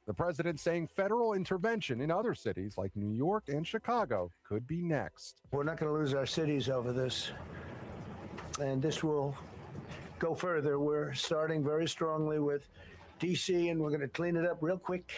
The president saying federal intervention in other cities like New York and Chicago could be next. We're not going to lose our cities over this. And this will go further. We're starting very strongly with D.C., and we're going to clean it up real quick.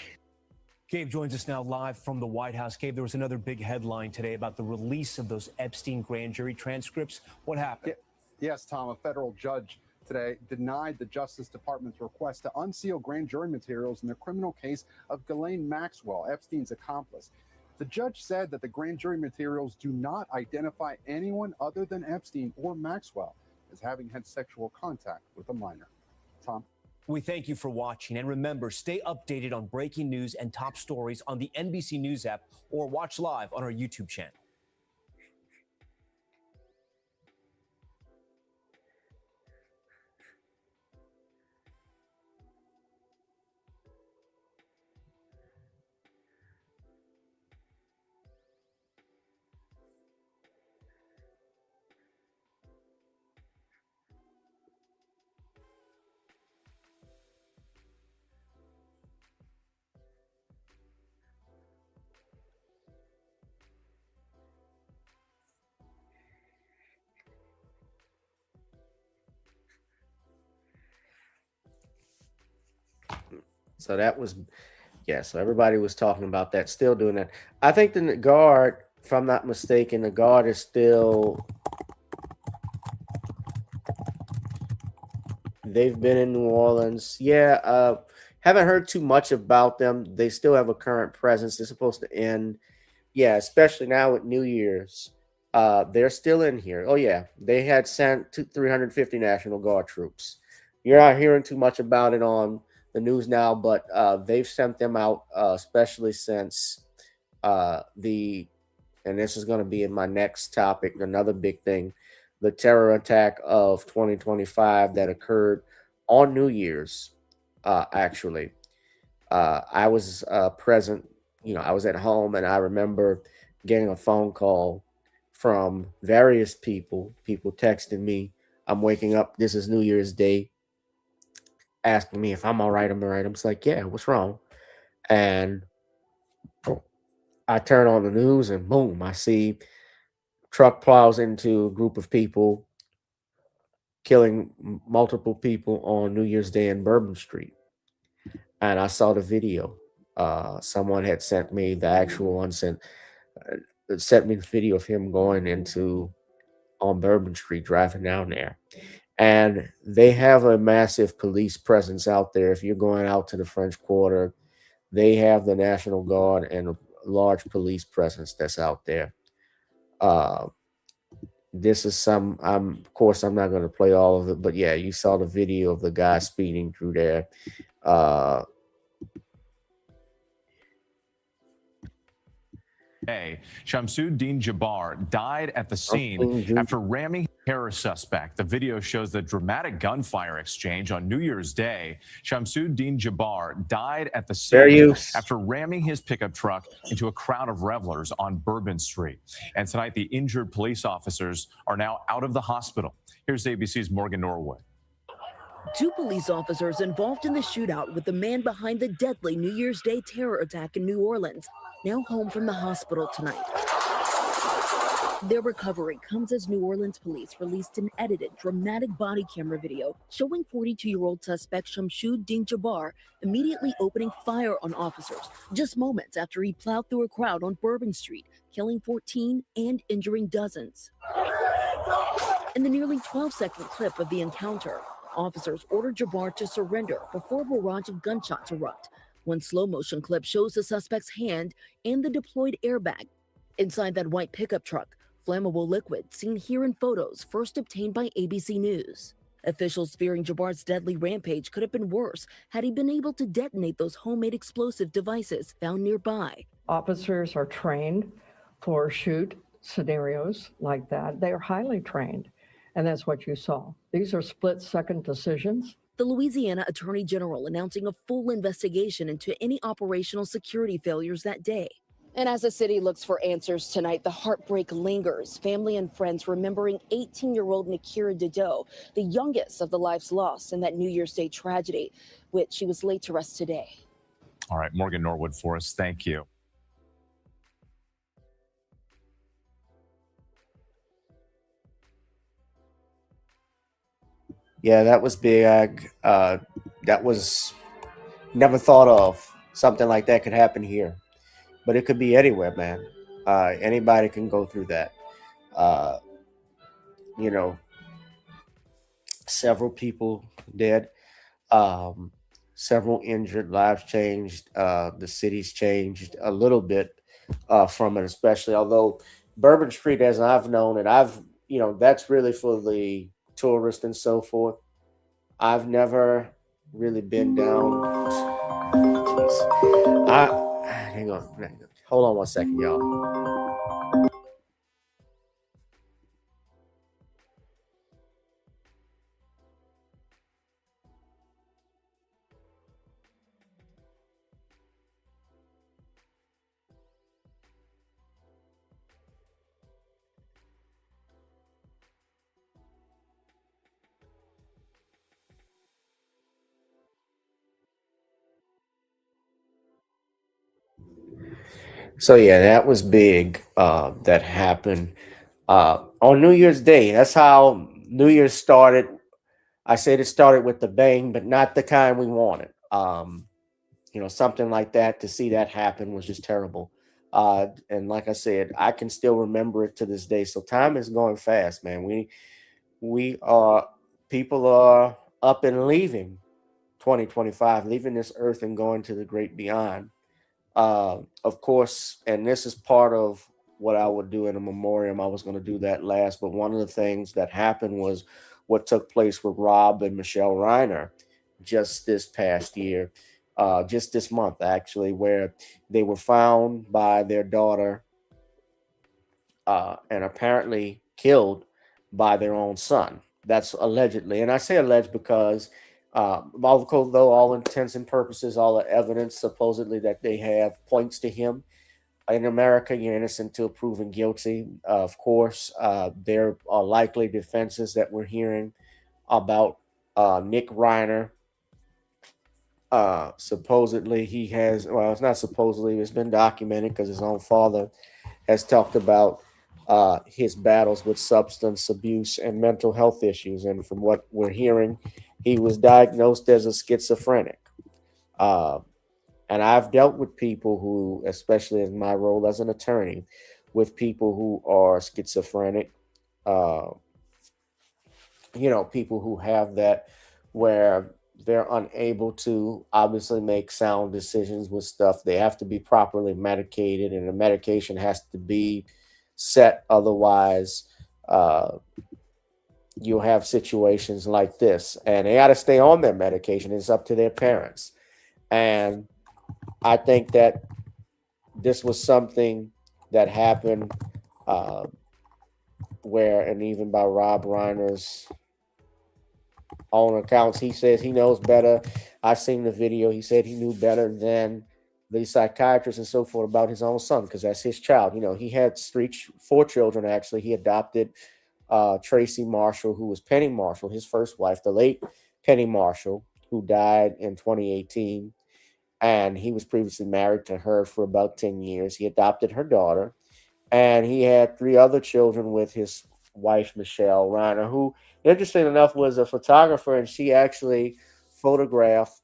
Gabe joins us now live from the White House. Gabe, there was another big headline today about the release of those Epstein grand jury transcripts. What happened? Yes, Tom, a federal judge today denied the Justice Department's request to unseal grand jury materials in the criminal case of Ghislaine Maxwell, Epstein's accomplice. The judge said that the grand jury materials do not identify anyone other than Epstein or Maxwell as having had sexual contact with a minor. Tom? We thank you for watching. And remember, stay updated on breaking news and top stories on the NBC News app or watch live on our YouTube channel. So that was, yeah, so everybody was talking about that, still doing that. I think the Guard, if I'm not mistaken, the Guard is still, they've been in New Orleans. Yeah, haven't heard too much about them. They still have a current presence. They're supposed to end. Yeah, especially now with New Year's. They're still in here. Oh, yeah, they had sent 350 National Guard troops. You're not hearing too much about it on the news now, but they've sent them out, especially since and this is going to be in my next topic, another big thing, the terror attack of 2025 that occurred on New Year's. Actually, I was present, you know, I was at home, and I remember getting a phone call from various people texting me, I'm waking up, this is New Year's Day, asking me if I'm all right. I'm all right. I'm just like, yeah, what's wrong? And I turn on the news and boom, I see truck plows into a group of people, killing multiple people on New Year's Day in Bourbon Street. And I saw the video. Someone had sent me the actual one, sent me the video of him going on Bourbon Street, driving down there. And they have a massive police presence out there. If you're going out to the French Quarter, they have the National Guard and a large police presence that's out there. This is of course, I'm not going to play all of it, but yeah, you saw the video of the guy speeding through there. Shamsuddin Jabbar died at the scene after ramming a terrorist suspect. The video shows the dramatic gunfire exchange on New Year's Day. Shamsuddin Jabbar died at the scene after ramming his pickup truck into a crowd of revelers on Bourbon Street. And tonight, the injured police officers are now out of the hospital. Here's ABC's Morgan Norwood. Two police officers involved in the shootout with the man behind the deadly New Year's Day terror attack in New Orleans, now home from the hospital tonight. Their recovery comes as New Orleans police released an edited, dramatic body camera video showing 42-year-old suspect Shamsud Din Jabbar immediately opening fire on officers just moments after he plowed through a crowd on Bourbon Street, killing 14 and injuring dozens. In the nearly 12-second clip of the encounter, officers ordered Jabbar to surrender before a barrage of gunshots erupt. One slow-motion clip shows the suspect's hand and the deployed airbag. Inside that white pickup truck, flammable liquid seen here in photos first obtained by ABC News. Officials fearing Jabbar's deadly rampage could have been worse had he been able to detonate those homemade explosive devices found nearby. Officers are trained for shoot scenarios like that. They are highly trained, and that's what you saw. These are split-second decisions. The Louisiana Attorney General announcing a full investigation into any operational security failures that day. And as the city looks for answers tonight, the heartbreak lingers. Family and friends remembering 18-year-old Nakira Dido, the youngest of the lives lost in that New Year's Day tragedy, which she was laid to rest today. All right, Morgan Norwood for us. Thank you. Yeah, that was big. That was never thought of. Something like that could happen here. But it could be anywhere, man. Anybody can go through that. You know, several people dead, several injured, lives changed. The city's changed a little bit from it, especially. Although Bourbon Street, as I've known it, that's really for the tourists and so forth. I've never really been down. Hang on. Hold on one second, y'all. So yeah, that was big. That happened on New Year's Day. That's how New Year's started. I said it started with the bang, but not the kind we wanted. Something like that, to see that happen was just terrible. And like I said, I can still remember it to this day. So time is going fast, man. People are up and leaving 2025, leaving this earth and going to the great beyond. Of course, and this is part of what I would do in a memoriam. I was going to do that last, but one of the things that happened was what took place with Rob and Michelle Reiner just this past year, just this month, actually, where they were found by their daughter and apparently killed by their own son. That's allegedly. And I say alleged because although all intents and purposes, all the evidence supposedly that they have points to him. In America, you're innocent until proven guilty. Of course, there are likely defenses that we're hearing about Nick Reiner. Supposedly he has, well, it's not supposedly, it's been documented because his own father has talked about his battles with substance abuse and mental health issues. And from what we're hearing, he was diagnosed as a schizophrenic. And I've dealt with people who, especially in my role as an attorney, with people who are schizophrenic, people who have that, where they're unable to obviously make sound decisions with stuff. They have to be properly medicated, and the medication has to be set. Otherwise, you'll have situations like this, and they got to stay on their medication. It's up to their parents. And I think that this was something that happened where, and even by Rob Reiner's own accounts, he says he knows better. I've seen the video. He said he knew better than the psychiatrist and so forth about his own son, because that's his child. He had 4 children, actually. He adopted Tracy Marshall, who was Penny Marshall, his first wife. The late Penny Marshall, who died in 2018. And he was previously married to her for about 10 years. He adopted her daughter, and he had 3 other children with his wife, Michelle Reiner, who, interesting enough, was a photographer, and she actually photographed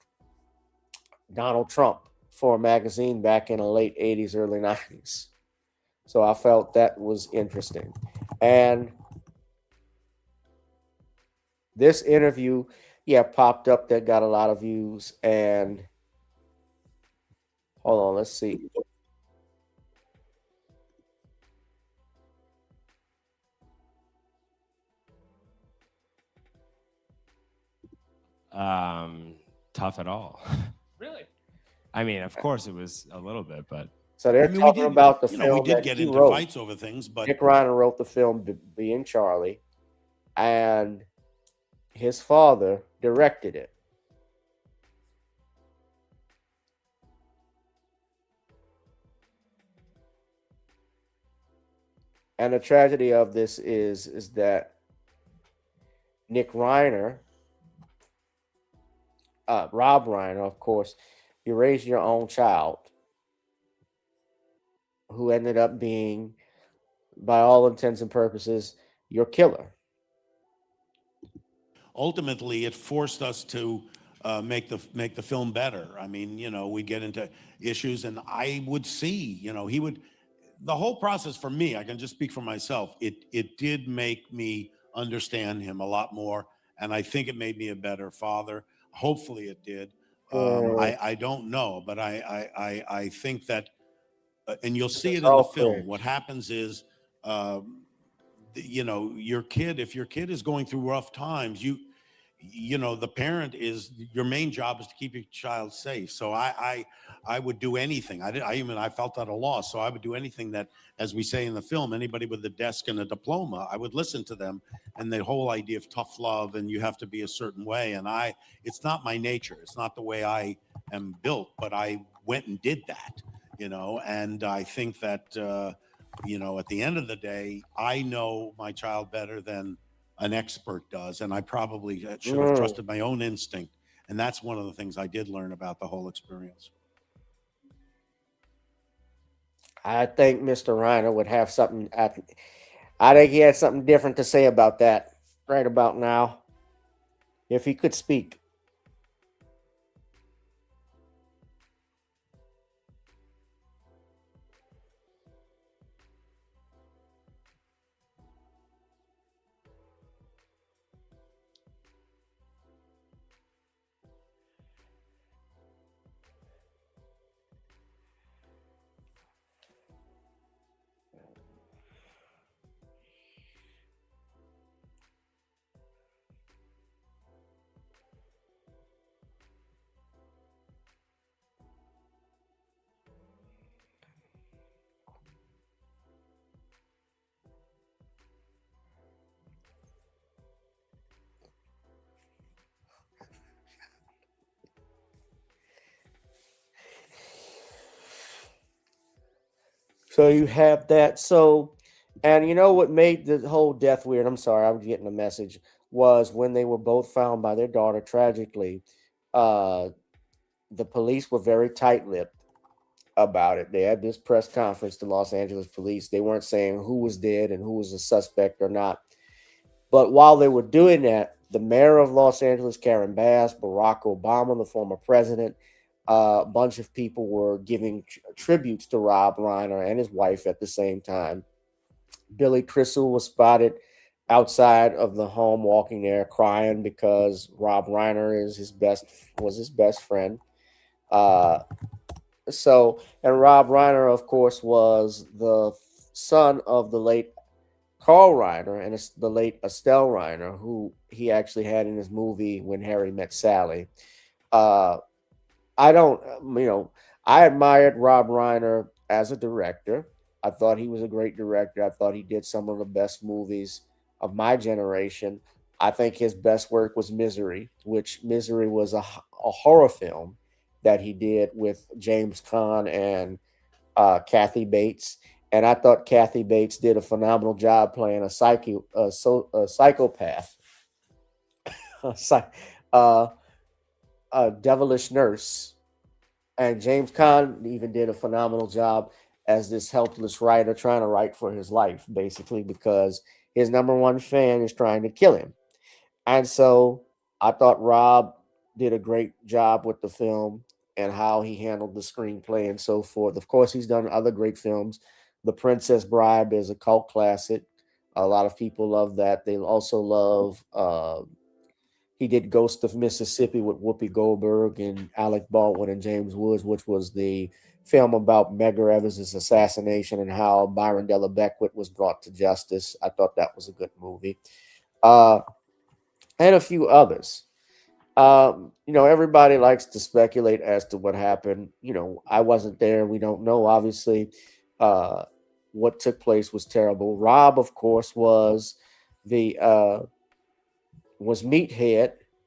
Donald Trump for a magazine back in the late 80s, early 90s. So I felt that was interesting. And this interview, popped up that got a lot of views. And hold on, let's see. Tough at all. Really? I mean, of course it was a little bit, but so they're talking about the film we did that get he into wrote. fights over things, but Nick Reiner wrote the film Being Charlie, and his father directed it. And the tragedy of this is that Nick Reiner, Rob Reiner, of course, you raised your own child who ended up being, by all intents and purposes, your killer. ultimately it forced us to make the film better. I mean, we get into issues, and I would see, he would. The whole process for me, I can just speak for myself. It did make me understand him a lot more, and I think it made me a better father. Hopefully, it did. I don't know, but I think that, and you'll see it in the film. What happens is, your kid. If your kid is going through rough times, the parent is, your main job is to keep your child safe. So I would do anything. I felt at a loss. So I would do anything that, as we say in the film, anybody with a desk and a diploma, I would listen to them. And the whole idea of tough love, and you have to be a certain way. And it's not my nature. It's not the way I am built, but I went and did that, and I think that, at the end of the day, I know my child better than an expert does, and I probably should have trusted my own instinct. And that's one of the things I did learn about the whole experience. I think Mr. Reiner would have something. I think he had something different to say about that right about now, if he could speak. So you have that. So, and you know what made the whole death weird? I'm sorry, I'm getting a message. Was when they were both found by their daughter tragically. The police were very tight-lipped about it. They had this press conference, the Los Angeles police. They weren't saying who was dead and who was a suspect or not. But while they were doing that, the mayor of Los Angeles, Karen Bass, Barack Obama, the former president, a bunch of people were giving tributes to Rob Reiner and his wife at the same time. Billy Crystal was spotted outside of the home walking there crying because Rob Reiner was his best friend. And Rob Reiner, of course, was the son of the late Carl Reiner and the late Estelle Reiner, who he actually had in his movie When Harry Met Sally. I admired Rob Reiner as a director. I thought he was a great director. I thought he did some of the best movies of my generation. I think his best work was Misery, which Misery was a horror film that he did with James Caan and Kathy Bates. And I thought Kathy Bates did a phenomenal job playing a psychopath. Devilish Nurse. And James Caan even did a phenomenal job as this helpless writer trying to write for his life, basically, because his number one fan is trying to kill him. And so I thought Rob did a great job with the film and how he handled the screenplay and so forth. Of course, he's done other great films. The Princess Bride is a cult classic. A lot of people love that. They also love, he did Ghost of Mississippi with Whoopi Goldberg and Alec Baldwin and James Woods, which was the film about Medgar Evers' assassination and how Byron Della Beckwith was brought to justice. I thought that was a good movie. And a few others. Everybody likes to speculate as to what happened. I wasn't there. We don't know, obviously. What took place was terrible. Rob, of course, was Meathead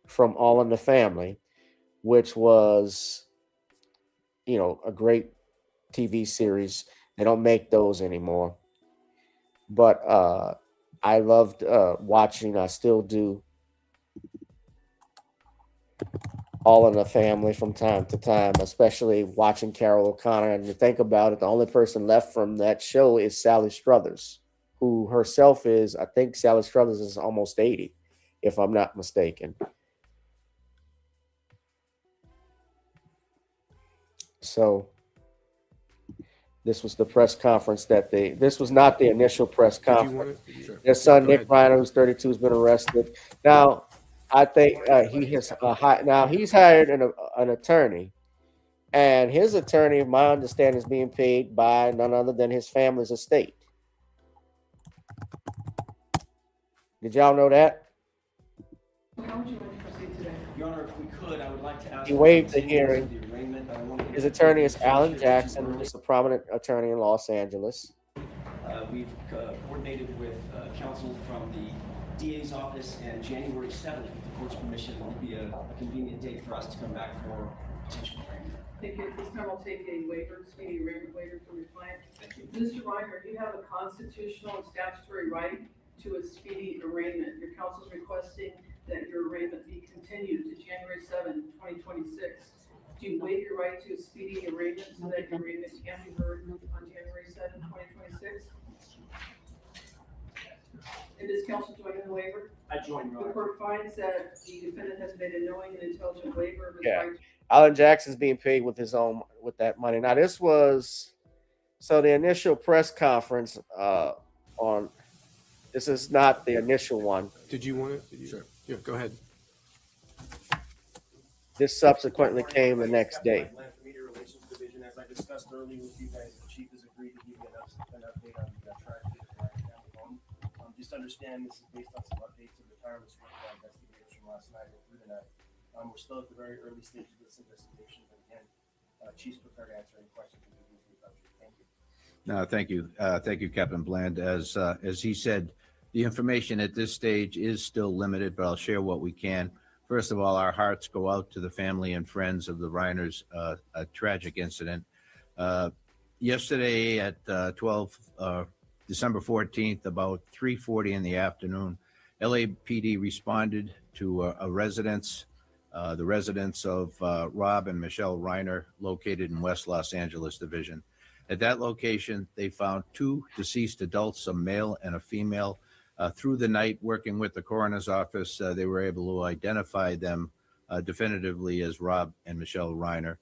from All in the Family, which was, a great TV series. They don't make those anymore. But I loved watching, I still do, All in the Family from time to time, especially watching Carol O'Connor. And to think about it, the only person left from that show is Sally Struthers, who herself is, I think Sally Struthers is almost 80, if I'm not mistaken. So this was the press conference this was not the initial press conference. Their son, Nick Reiner, who's 32, has been arrested. Now, I think he's hired an attorney, and his attorney, my understanding, is being paid by none other than his family's estate. Did y'all know that? How would you like to proceed today? Your Honor, if we could, I would like to ask. He waived the hearing. His attorney is Alan Jackson, who's a prominent attorney in Los Angeles. We've coordinated with counsel from the DA's office, and January 7th, with the court's permission, will be a convenient date for us to come back for potential hearing. Thank you. At this time, I'll take a waiver, speedy arraignment waiver from your client. Mr. Reiner, you have a constitutional and statutory right to a speedy arraignment. Your counsel is requesting that your arraignment be continued to January 7, 2026. Do you waive your right to a speedy arraignment so that your arraignment can be heard on January 7, 2026? And does counsel join in the waiver? I join, Your Honor. The court finds that the defendant has made a knowing and intelligent waiver of his Yeah. right. Alan Jackson's being paid with that money. Now, this was the initial press conference this is not the initial one. Did you want it? Sure. Yeah, go ahead. This subsequently came the next day. Media Relations Division, as I discussed earlier with you guys, the chief has agreed to give you an update on the tragedy at the Ryan family home. Just understand this is based on some updates of the tireless work by investigators from last night and through the night. We're still at the very early stages of this investigation, but again, Chief's prepared to answer any questions that you need. Thank you. No, thank you. Thank you, Captain Bland. As he said, the information at this stage is still limited, but I'll share what we can. First of all, our hearts go out to the family and friends of the Reiners, a tragic incident. Yesterday at December 14th, about 3:40 in the afternoon, LAPD responded to a residence, the residence of Rob and Michelle Reiner, located in West Los Angeles Division. At that location, they found two deceased adults, a male and a female. Through the night, working with the coroner's office, they were able to identify them definitively as Rob and Michelle Reiner.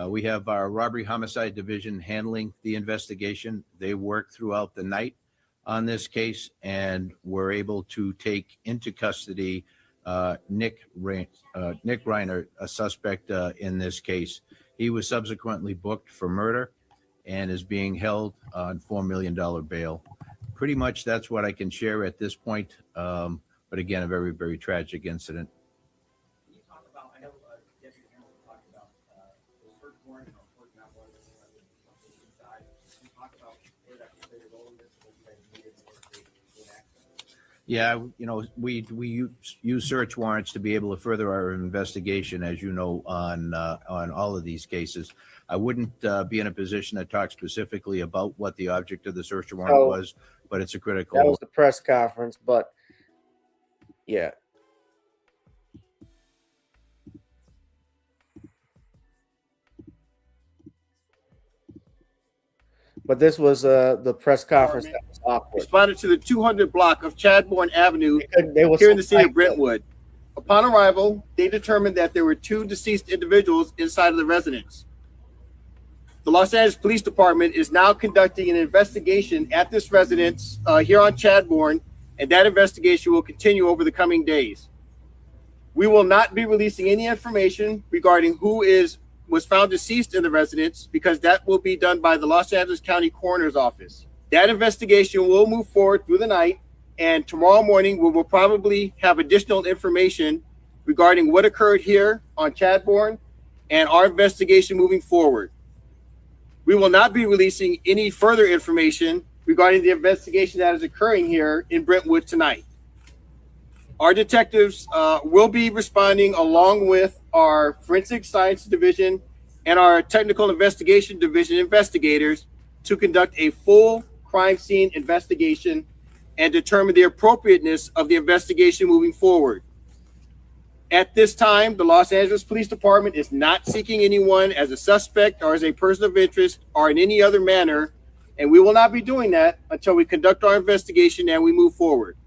We have our robbery homicide division handling the investigation. They worked throughout the night on this case and were able to take into custody Nick Reiner, a suspect in this case. He was subsequently booked for murder and is being held on $4 million bail. Pretty much that's what I can share at this point. But again, a very, very tragic incident. Can you talk about, I know Deputy Hamilton talked about the search warrant or court not warrant inside. Can you talk about where that can play a role in this? Yeah, we use search warrants to be able to further our investigation, as you know, on all of these cases. I wouldn't be in a position to talk specifically about what the object of the search warrant was, but it's a critical. That was the press conference, but yeah. But this was the press conference that was awkward. Responded to the 200 block of Chadbourne Avenue They were here in so the city of tight. Brentwood. Upon arrival, they determined that there were 2 deceased individuals inside of the residence. The Los Angeles Police Department is now conducting an investigation at this residence here on Chadbourne, and that investigation will continue over the coming days. We will not be releasing any information regarding who was found deceased in the residence, because that will be done by the Los Angeles County Coroner's Office. That investigation will move forward through the night, and tomorrow morning we will probably have additional information regarding what occurred here on Chadbourne and our investigation moving forward. We will not be releasing any further information regarding the investigation that is occurring here in Brentwood tonight. Our detectives will be responding along with our Forensic Science Division and our Technical Investigation Division investigators to conduct a full crime scene investigation and determine the appropriateness of the investigation moving forward. At this time, the Los Angeles Police Department is not seeking anyone as a suspect or as a person of interest or in any other manner, and we will not be doing that until we conduct our investigation and we move forward.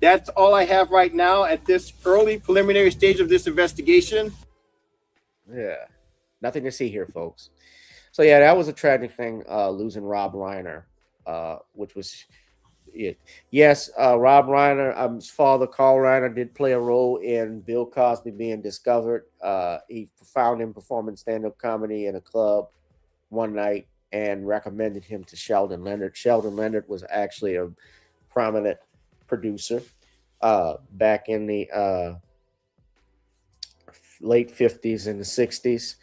That's all I have right now at this early preliminary stage of this investigation. Yeah, nothing to see here, folks. So yeah, that was a tragic thing, losing Rob Reiner, which was it. Yes, Rob Reiner, his father, Carl Reiner, did play a role in Bill Cosby being discovered. He found him performing stand-up comedy in a club one night and recommended him to Sheldon Leonard. Sheldon Leonard was actually a prominent producer back in the late 50s and the 60s.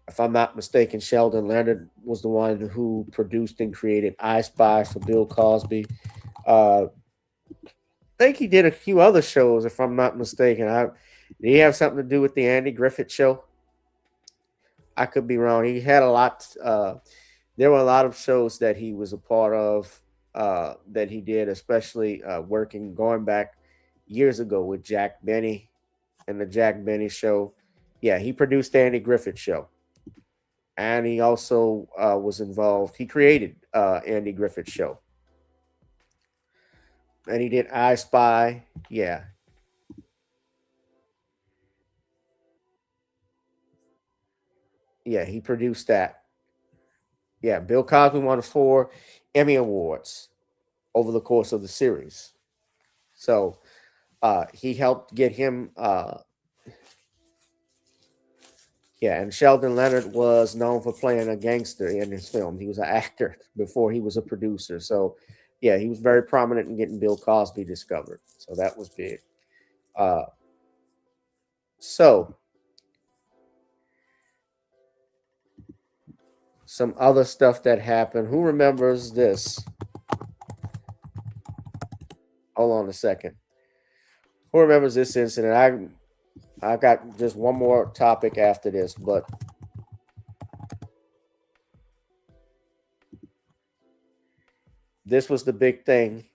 If I'm not mistaken, Sheldon Leonard was the one who produced and created I Spy for Bill Cosby. I think he did a few other shows, if I'm not mistaken. Did he have something to do with the Andy Griffith Show? I could be wrong. He had a lot. There were a lot of shows that he was a part of that he did, especially going back years ago with Jack Benny and the Jack Benny Show. Yeah, he produced the Andy Griffith Show. And he also was involved. He created Andy Griffith Show. And he did I Spy. Yeah. Yeah, he produced that. Yeah, Bill Cosby won 4 Emmy Awards over the course of the series. So he helped get him. Yeah, and Sheldon Leonard was known for playing a gangster in his film. He was an actor before he was a producer. So, yeah, he was very prominent in getting Bill Cosby discovered. So that was big. Some other stuff that happened. Who remembers this? Hold on a second. Who remembers this incident? I've got just one more topic after this, but this was the big thing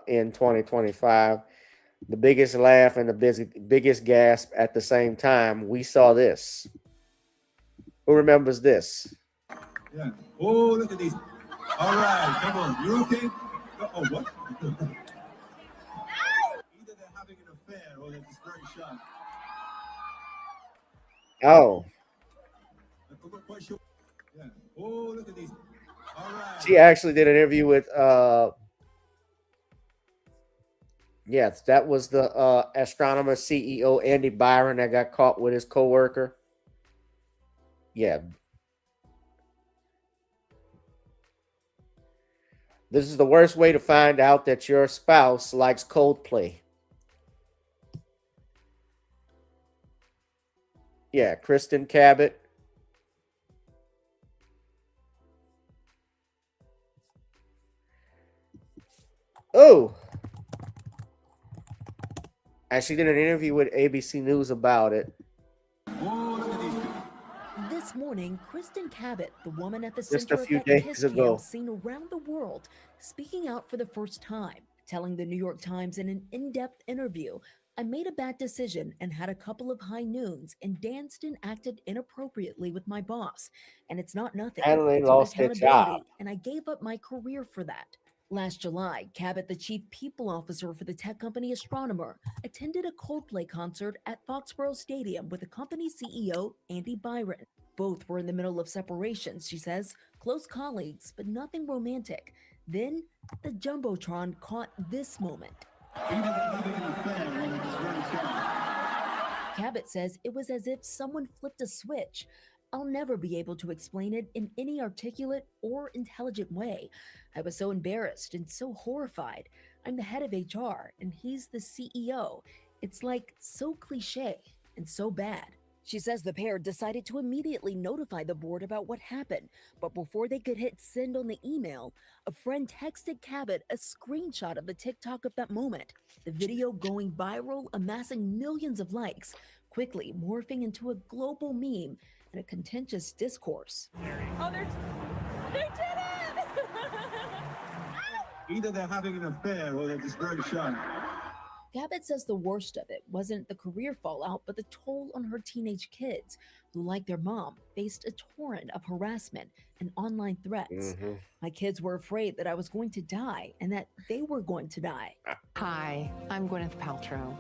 in 2025. The biggest laugh and the biggest gasp at the same time. We saw this. Who remembers this? Yeah. Oh, look at these. All right, come on. You okay? Oh, what? Either they're having an affair or they're just very shy. Oh. Yeah. Oh, look at these. All right. She actually did an interview with yes, that was the astronomer CEO Andy Byron that got caught with his coworker. Yeah. This is the worst way to find out that your spouse likes Coldplay. Yeah, Kristen Cabot. Oh. And she did an interview with ABC News about it. This morning, Kristen Cabot, the woman at the Just center a few of that days kiss ago. cam seen around the world, speaking out for the first time, telling the New York Times in an in-depth interview I made a bad decision and had a couple of high noons and danced and acted inappropriately with my boss. And it's not nothing. And I they took lost their job. accountability and I gave up my career for that. Last July, Cabot, the chief people officer for the tech company Astronomer, attended a Coldplay concert at Foxborough Stadium with the company's CEO, Andy Byron. Both were in the middle of separations, she says, close colleagues, but nothing romantic. Then the Jumbotron caught this moment. Cabot says it was as if someone flipped a switch. I'll never be able to explain it in any articulate or intelligent way. I was so embarrassed and so horrified. I'm the head of HR and he's the CEO. It's like so cliche and so bad. She says the pair decided to immediately notify the board about what happened, but before they could hit send on the email, a friend texted Cabot a screenshot of the TikTok of that moment. The video going viral, amassing millions of likes, quickly morphing into a global meme and a contentious discourse. Oh, they did it! Either they're having an affair or they're just very shy. Cabot says the worst of it wasn't the career fallout, but the toll on her teenage kids, who, like their mom, faced a torrent of harassment and online threats. My kids were afraid that I was going to die and that they were going to die. Hi, I'm Gwyneth Paltrow.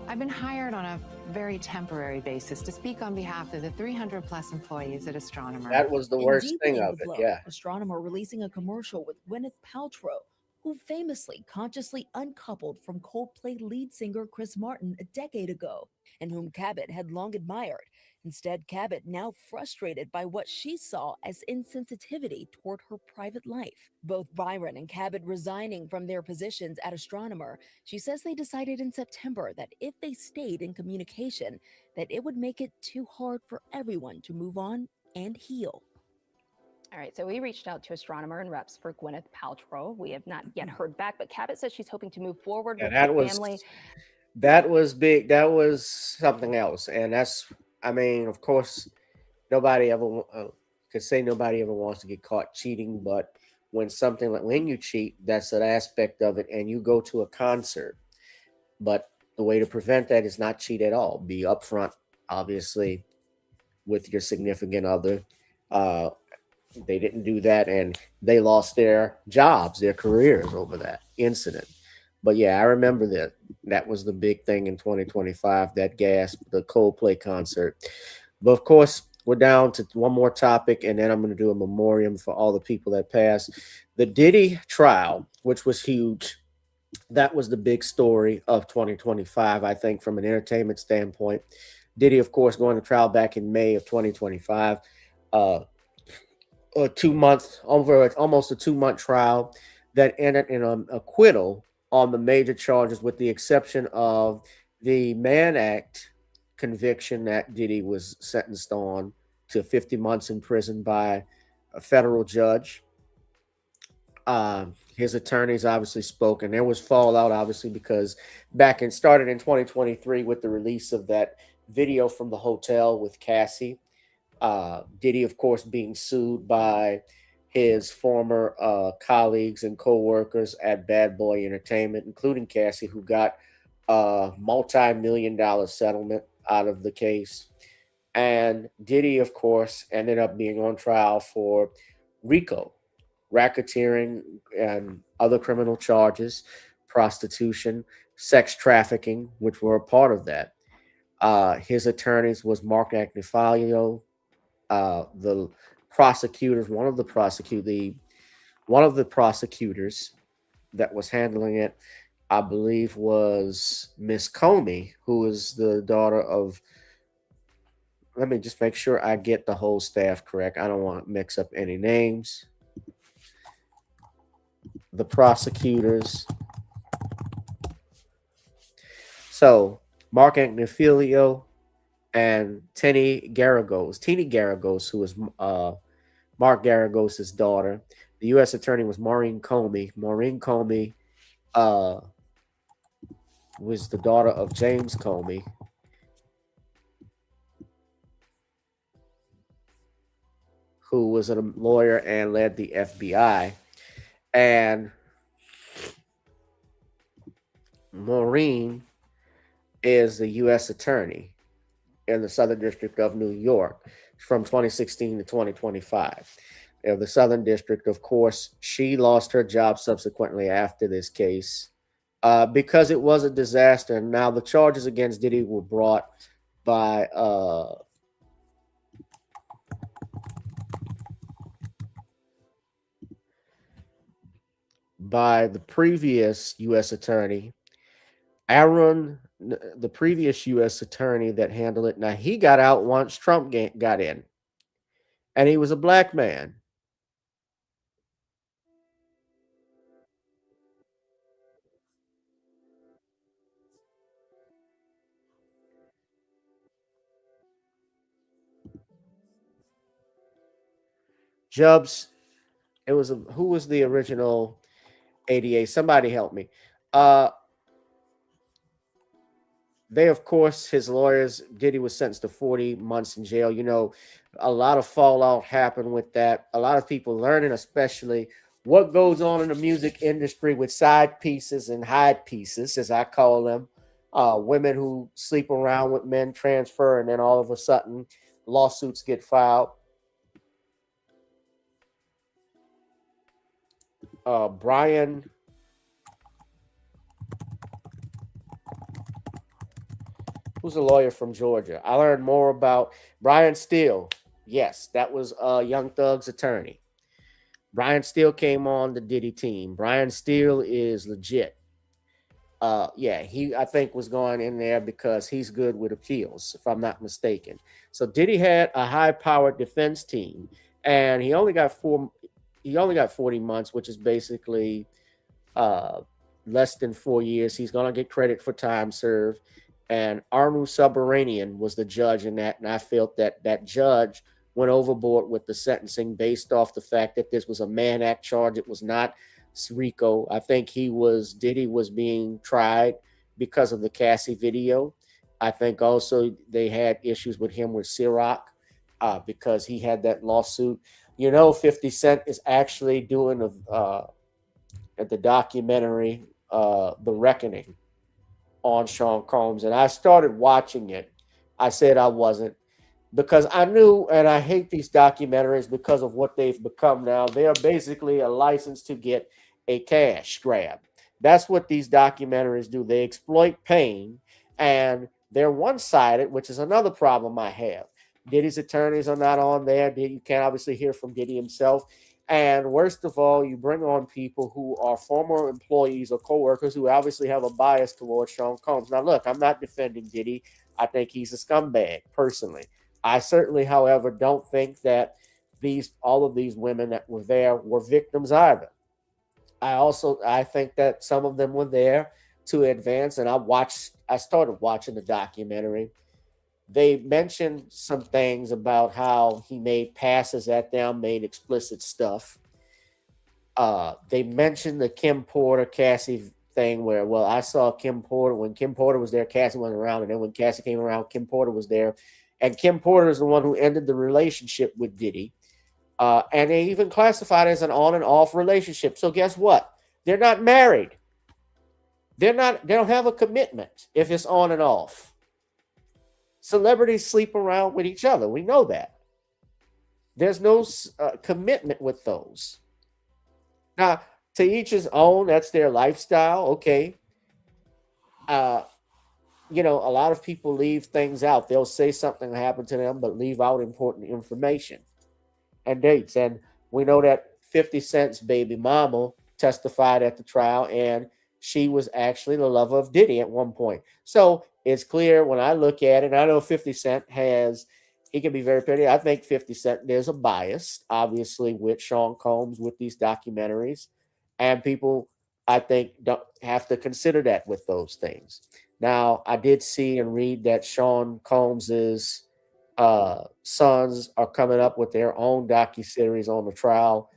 I've been hired on a very temporary basis to speak on behalf of the 300 plus employees at Astronomer. That was the worst In thing deepening of the it. blow, Yeah. Astronomer releasing a commercial with Gwyneth Paltrow, who famously consciously uncoupled from Coldplay lead singer Chris Martin a decade ago, and whom Cabot had long admired. Instead, Cabot now frustrated by what she saw as insensitivity toward her private life. Both Byron and Cabot resigning from their positions at Astronomer, she says they decided in September that if they stayed in communication, that it would make it too hard for everyone to move on and heal. All right, so we reached out to Astronomer and reps for Gwyneth Paltrow. We have not yet heard back, but Cabot says she's hoping to move forward Yeah, with that the was family. that was big. That was something else, and that's. I mean, of course, nobody ever could say nobody ever wants to get caught cheating, but when something like when you cheat, that's an aspect of it, and you go to a concert. But the way to prevent that is not cheat at all. Be upfront, obviously, with your significant other. They didn't do that, and they lost their jobs, their careers over that incident. But yeah, I remember that. That was the big thing in 2025, that gasp, the Coldplay concert. But of course, we're down to one more topic, and then I'm going to do a memoriam for all the people that passed. The Diddy trial, which was huge. That was the big story of 2025, I think, from an entertainment standpoint. Diddy, of course, going to trial back in May of 2025. Almost a 2-month trial that ended in an acquittal on the major charges, with the exception of the Mann Act conviction that Diddy was sentenced on to 50 months in prison by a federal judge. His attorneys obviously spoke, and there was fallout, obviously, because started in 2023 with the release of that video from the hotel with Cassie. Diddy, of course, being sued by his former colleagues and co-workers at Bad Boy Entertainment, including Cassie, who got a multi-million-dollar settlement out of the case. And Diddy, of course, ended up being on trial for RICO, racketeering and other criminal charges, prostitution, sex trafficking, which were a part of that. His attorneys was Mark Agnifilo. The prosecutors, one of the prosecutors that was handling it, I believe, was Miss Comey, who is the daughter of. Let me just make sure I get the whole staff correct. I don't want to mix up any names. The prosecutors. So Mark Agnifilo and Tini Garagos, who was Mark Garagos' daughter. The U.S. attorney was Maureen Comey. Maureen Comey was the daughter of James Comey, who was a lawyer and led the FBI. And Maureen is the U.S. attorney in the Southern District of New York from 2016 to 2025. The Southern District, of course, she lost her job subsequently after this case because it was a disaster. And now the charges against Diddy were brought by the previous U.S. attorney, Aaron, the previous U.S. attorney that handled it. Now, he got out once Trump got in, and he was a black man. Jubs, who was the original ADA? Somebody help me. They, of course, his lawyers, Diddy was sentenced to 40 months in jail. You know, a lot of fallout happened with that. A lot of people learning, especially what goes on in the music industry with side pieces and hide pieces, as I call them. Women who sleep around with men transfer, and then all of a sudden lawsuits get filed. Brian who's a lawyer from Georgia. I learned more about Brian Steele. Yes, that was Young Thug's attorney. Brian Steele came on the Diddy team. Brian Steele is legit. Yeah, he, I think, was going in there because he's good with appeals, if I'm not mistaken. So Diddy had a high-powered defense team, and he only got 40 months, which is basically less than 4 years. He's going to get credit for time served. And Arnu Subramanian was the judge in that. And I felt that that judge went overboard with the sentencing based off the fact that this was a Mann Act charge. It was not RICO. I think Diddy was being tried because of the Cassie video. I think also they had issues with him with Ciroc because he had that lawsuit. You know, 50 Cent is actually doing the documentary, The Reckoning, on Sean Combs. And I started watching it. I said I wasn't because I knew, and I hate these documentaries because of what they've become now. They are basically a license to get a cash grab. That's what these documentaries do. They exploit pain, and they're one-sided, which is another problem I have. Diddy's attorneys are not on there. You can't obviously hear from Diddy himself. And worst of all, you bring on people who are former employees or coworkers who obviously have a bias towards Sean Combs. Now, look, I'm not defending Diddy. I think he's a scumbag, personally. I certainly, however, don't think that all of these women that were there were victims either. I think that some of them were there to advance, and I started watching the documentary. They mentioned some things about how he made passes at them, made explicit stuff. They mentioned the Kim Porter, Cassie thing where, well, I saw Kim Porter. When Kim Porter was there, Cassie wasn't around. And then when Cassie came around, Kim Porter was there. And Kim Porter is the one who ended the relationship with Diddy. And they even classified it as an on and off relationship. So guess what? They're not married. They don't have a commitment if it's on and off. Celebrities sleep around with each other. We know that. There's no commitment with those. Now, to each his own, that's their lifestyle. Okay. You know, a lot of people leave things out. They'll say something happened to them, but leave out important information and dates. And we know that 50 Cent's baby mama testified at the trial, and she was actually the lover of Diddy at one point. So it's clear when I look at it, I know 50 Cent he can be very petty. I think 50 Cent, there's a bias, obviously, with Sean Combs, with these documentaries. And people, I think, don't have to consider that with those things. Now, I did see and read that Sean Combs's sons are coming up with their own docuseries on the trial.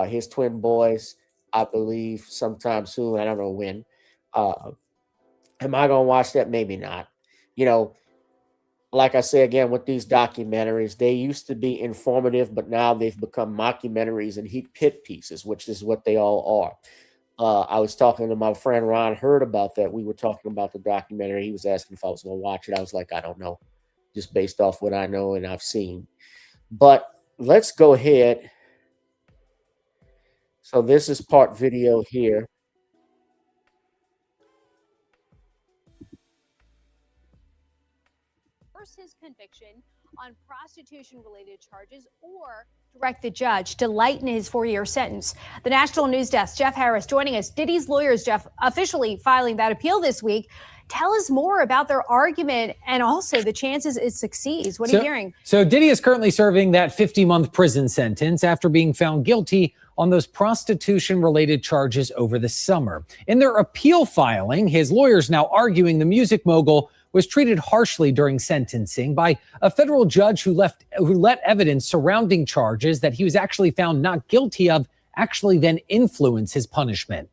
His twin boys, I believe, sometime soon. I don't know when. Am I going to watch that? Maybe not. You know, like I say again, with these documentaries, they used to be informative, but now they've become mockumentaries and hit pieces, which is what they all are. I was talking to my friend Ron, heard about that. We were talking about the documentary. He was asking if I was going to watch it. I was like, I don't know, just based off what I know and I've seen. But let's go ahead. So this is part video here. His conviction on prostitution-related charges or direct the judge to lighten his 4-year sentence. The National News Desk, Jeff Harris, joining us. Diddy's lawyers, Jeff, officially filing that appeal this week. Tell us more about their argument and also the chances it succeeds. What are you hearing? So Diddy is currently serving that 50-month prison sentence after being found guilty on those prostitution-related charges over the summer. In their appeal filing, his lawyers now arguing the music mogul was treated harshly during sentencing by a federal judge who let evidence surrounding charges that he was actually found not guilty of actually then influence his punishment.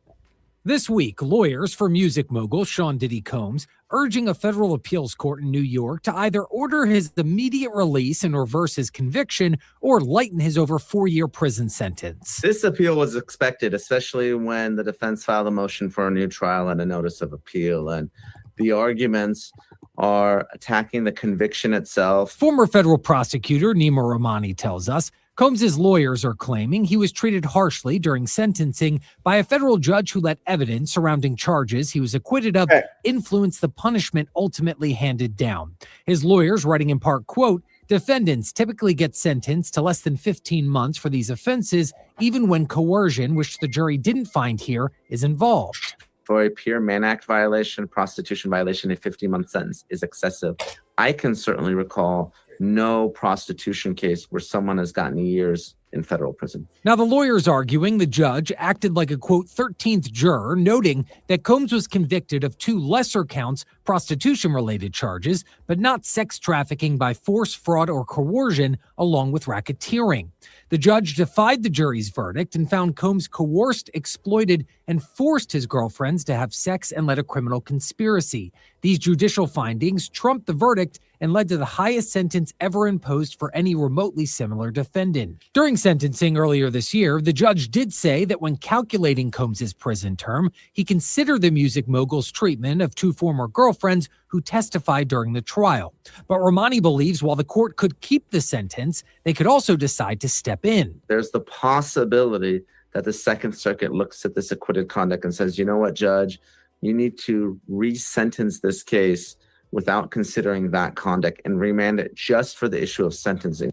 This week, lawyers for music mogul Sean Diddy Combs urging a federal appeals court in New York to either order his immediate release and reverse his conviction or lighten his over 4-year prison sentence. This appeal was expected, especially when the defense filed a motion for a new trial and a notice of appeal. And the arguments are attacking the conviction itself. Former federal prosecutor Nima Rahmani tells us Combs's lawyers are claiming he was treated harshly during sentencing by a federal judge who let evidence surrounding charges he was acquitted of influence the punishment ultimately handed down. His lawyers writing in part, quote, defendants typically get sentenced to less than 15 months for these offenses, even when coercion, which the jury didn't find here, is involved. For a pure Mann Act violation, prostitution violation, a 50-month sentence is excessive. I can certainly recall no prostitution case where someone has gotten years in federal prison. Now, the lawyers arguing the judge acted like a, quote, 13th juror, noting that Combs was convicted of 2 lesser counts, prostitution-related charges, but not sex trafficking by force, fraud, or coercion, along with racketeering. The judge defied the jury's verdict and found Combs coerced, exploited, and forced his girlfriends to have sex and led a criminal conspiracy. These judicial findings trumped the verdict and led to the highest sentence ever imposed for any remotely similar defendant. During sentencing earlier this year, the judge did say that when calculating Combs's prison term, he considered the music mogul's treatment of 2 former girlfriends who testified during the trial. But Rahmani believes while the court could keep the sentence, they could also decide to step in. There's the possibility that the Second Circuit looks at this acquitted conduct and says, you know what, Judge, you need to re-sentence this case without considering that conduct and remand it just for the issue of sentencing.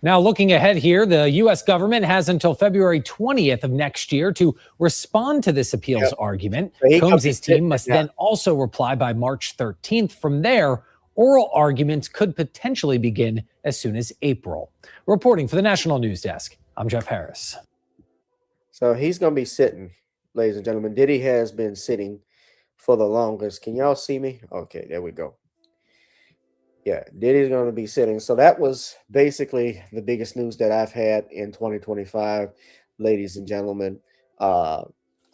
Now, looking ahead here, the U.S. government has until February 20th of next year to respond to this appeals argument. Combs' team must then also reply by March 13th. From there, oral arguments could potentially begin as soon as April. Reporting for the National News Desk, I'm Jeff Harris. So he's going to be sitting, ladies and gentlemen. Diddy has been sitting for the longest. Can y'all see me? Okay, there we go. Yeah, Diddy's going to be sitting. So that was basically the biggest news that I've had in 2025, ladies and gentlemen. I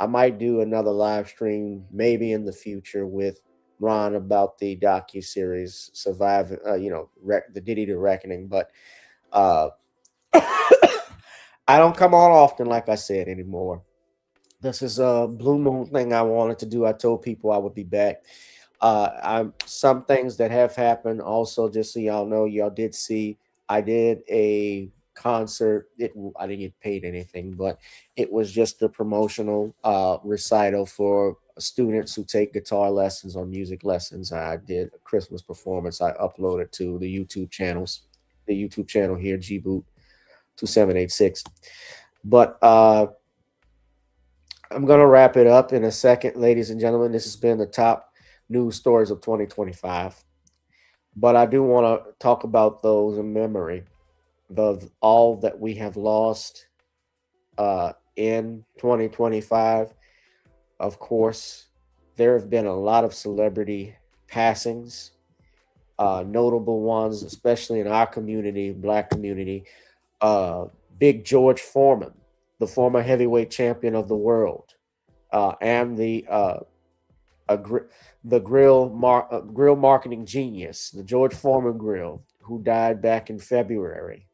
might do another live stream maybe in the future with Ron about the docuseries the Diddy the Reckoning. But I don't come on often, like I said, anymore. This is a blue moon thing I wanted to do. I told people I would be back. Some things that have happened also, just so y'all know, y'all did see, I did a concert. I didn't get paid anything, but it was just a promotional recital for students who take guitar lessons or music lessons. I did a Christmas performance. I uploaded to the YouTube channels, the YouTube channel here, Gboot 2786. But I'm going to wrap it up in a second, ladies and gentlemen. This has been the top news stories of 2025. But I do want to talk about those in memory of all that we have lost in 2025. Of course, there have been a lot of celebrity passings, notable ones, especially in our community, Black community. Big George Foreman, the former heavyweight champion of the world, and the grill marketing genius, the George Foreman grill, who died back in February.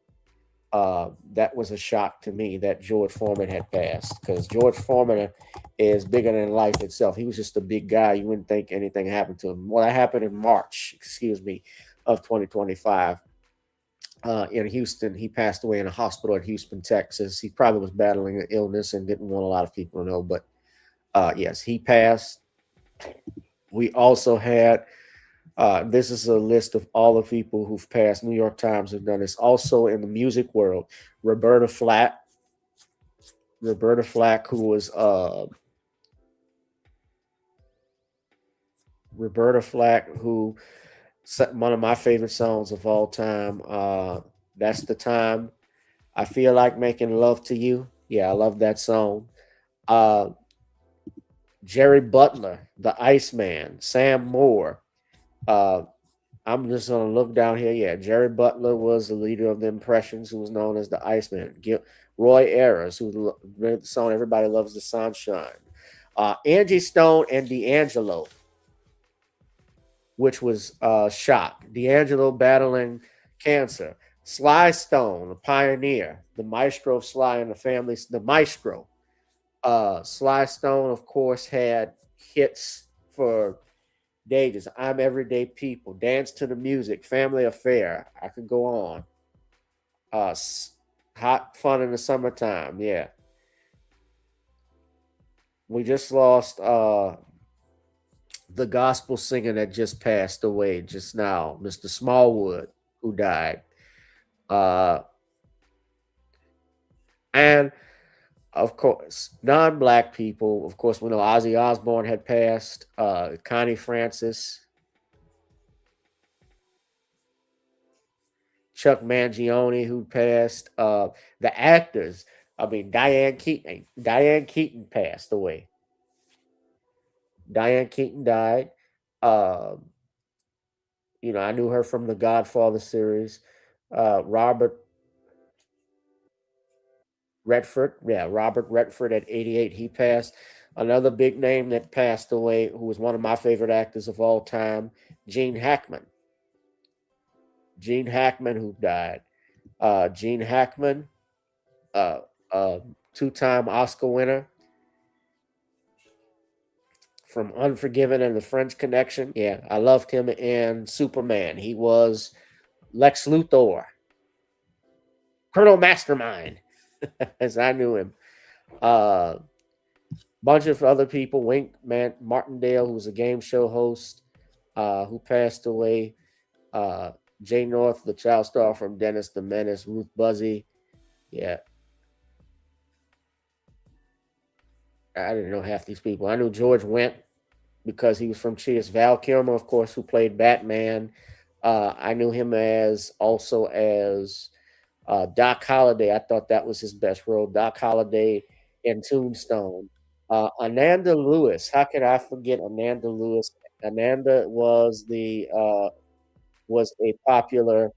that was a shock to me that George Foreman had passed, because George Foreman is bigger than life itself. He was just a big guy. You wouldn't think anything happened to him. Well, that happened in March, of 2025. In Houston, he passed away in a hospital in Houston, Texas. He probably was battling an illness and didn't want a lot of people to know, but yes, he passed. We also had, this is a list of all the people who've passed. New York Times have done this. Also in the music world, Roberta Flack, who was Roberta Flack, who one of my favorite songs of all time. That's the Time I Feel Like Making Love to You. Yeah, I love that song. Jerry Butler, the Iceman, Sam Moore. I'm just gonna look down here. Yeah, Jerry Butler was the leader of the Impressions, who was known as the Iceman. Roy Ayers, who wrote the song "Everybody Loves the Sunshine." Angie Stone and D'Angelo, which was shot. D'Angelo battling cancer. Sly Stone, a pioneer, the maestro of Sly and the Family, the maestro. Sly Stone, of course, had hits for days. I'm Everyday People, Dance to the Music, Family Affair. I could go on. Hot Fun in the Summertime. Yeah. We just lost the gospel singer that just passed away just now, Mr. Smallwood, who died. And of course, non-black people, of course, we know Ozzy Osbourne had passed, Connie Francis, Chuck Mangione, who passed, the actors. I mean, Diane Keaton passed away. Diane Keaton died. I knew her from the Godfather series. Robert Redford at 88, he passed. Another big name that passed away, who was one of my favorite actors of all time, Gene Hackman. Who died. Gene Hackman, two-time Oscar winner from Unforgiven and The French Connection. Yeah, I loved him in Superman. He was Lex Luthor, Colonel Mastermind, as I knew him. Bunch of other people. Wink Martindale, who was a game show host, who passed away. Jay North, the child star from Dennis the Menace. Ruth Buzzy. Yeah. I didn't know half these people. I knew George Wendt because he was from Cheers. Val Kilmer, of course, who played Batman. I knew him as Doc Holliday. I thought that was his best role. Doc Holliday in Tombstone. Ananda Lewis. How could I forget Ananda Lewis? Ananda was a popular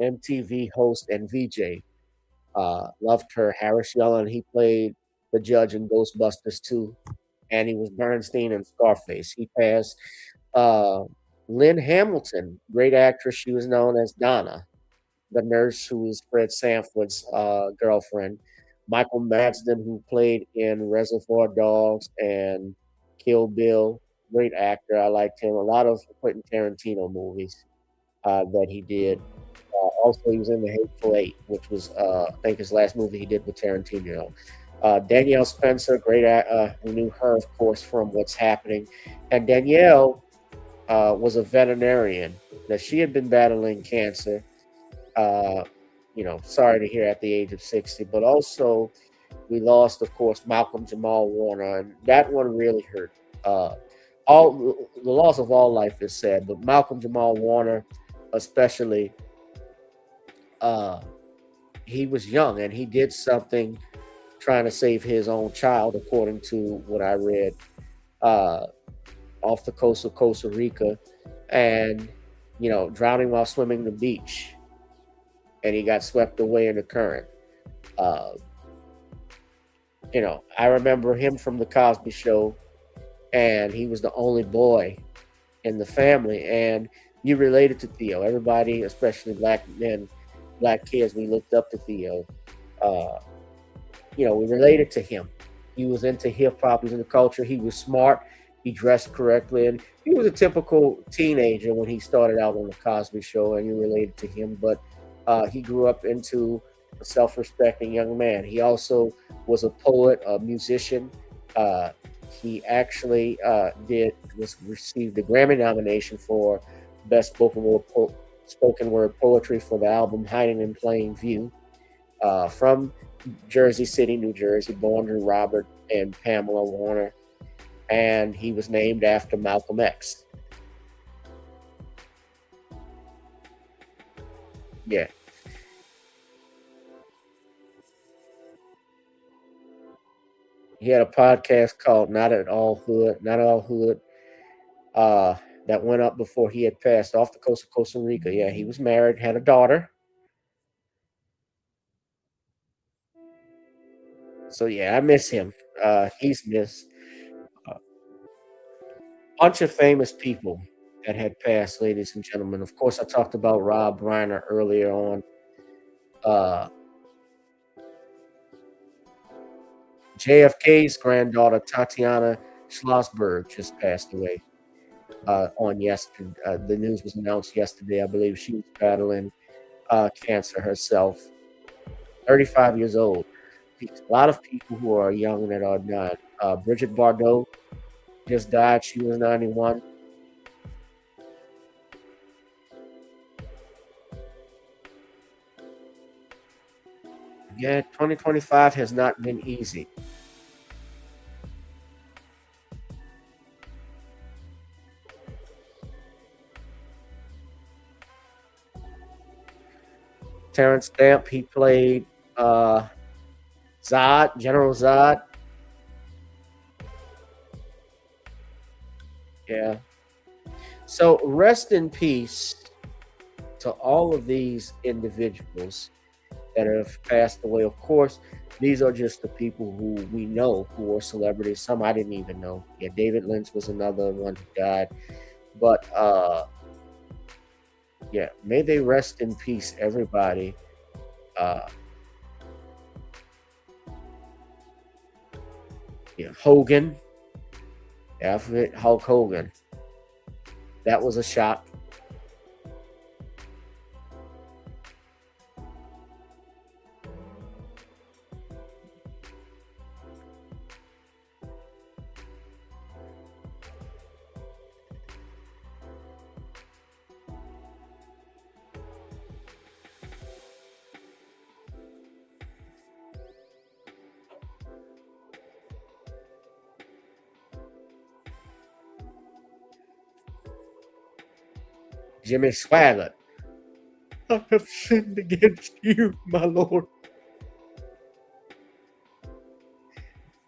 MTV host and VJ. Loved her. Harris Yellen. He played the judge in Ghostbusters 2, and he was Bernstein in Scarface. He passed. Lynn Hamilton, great actress. She was known as Donna, the nurse who was Fred Sanford's girlfriend. Michael Madsen, who played in Reservoir Dogs and Kill Bill, great actor. I liked him. A lot of Quentin Tarantino movies that he did. Also, he was in The Hateful Eight, which was, I think, his last movie he did with Tarantino. Danielle Spencer, great. We knew her, of course, from What's Happening. And Danielle was a veterinarian. That she had been battling cancer. Sorry to hear at the age of 60. But also, we lost, of course, Malcolm Jamal Warner, and that one really hurt. The loss of all life is sad, but Malcolm Jamal Warner, especially, he was young and he did something trying to save his own child, according to what I read, off the coast of Costa Rica, and drowning while swimming the beach, and he got swept away in the current. I remember him from The Cosby Show, and he was the only boy in the family, and you related to Theo. Everybody, especially black men, black kids, we looked up to Theo. You know, we related to him. He was into hip hop, he was into culture, he was smart, he dressed correctly, and he was a typical teenager when he started out on the Cosby Show, and you related to him. But he grew up into a self-respecting young man. He also was a poet, a musician. He actually received a Grammy nomination for Best Spoken Word Poetry for the album Hiding in Plain View. From Jersey City, New Jersey, born to Robert and Pamela Warner, and he was named after Malcolm X. Yeah. He had a podcast called Not At All Hood, that went up before he had passed off the coast of Costa Rica. Yeah, he was married, had a daughter. So yeah, I miss him. He's missed. Bunch of famous people that had passed, ladies and gentlemen. Of course, I talked about Rob Reiner earlier on. JFK's granddaughter, Tatiana Schlossberg, just passed away on yesterday. The news was announced yesterday. I believe she was battling cancer herself. 35 years old. A lot of people who are young that are not. Bridget Bardot just died. She was 91. Yeah, 2025 has not been easy. Terrence Stamp, he played Zod, General Zod. Yeah. So rest in peace to all of these individuals that have passed away. Of course, these are just the people who we know who are celebrities. Some I didn't even know. Yeah, David Lynch was another one who died. But yeah, may they rest in peace, everybody. Yeah, Hogan. Yeah, I forget Hulk Hogan. That was a shock. Jimmy Swaggart. I have sinned against you, my Lord.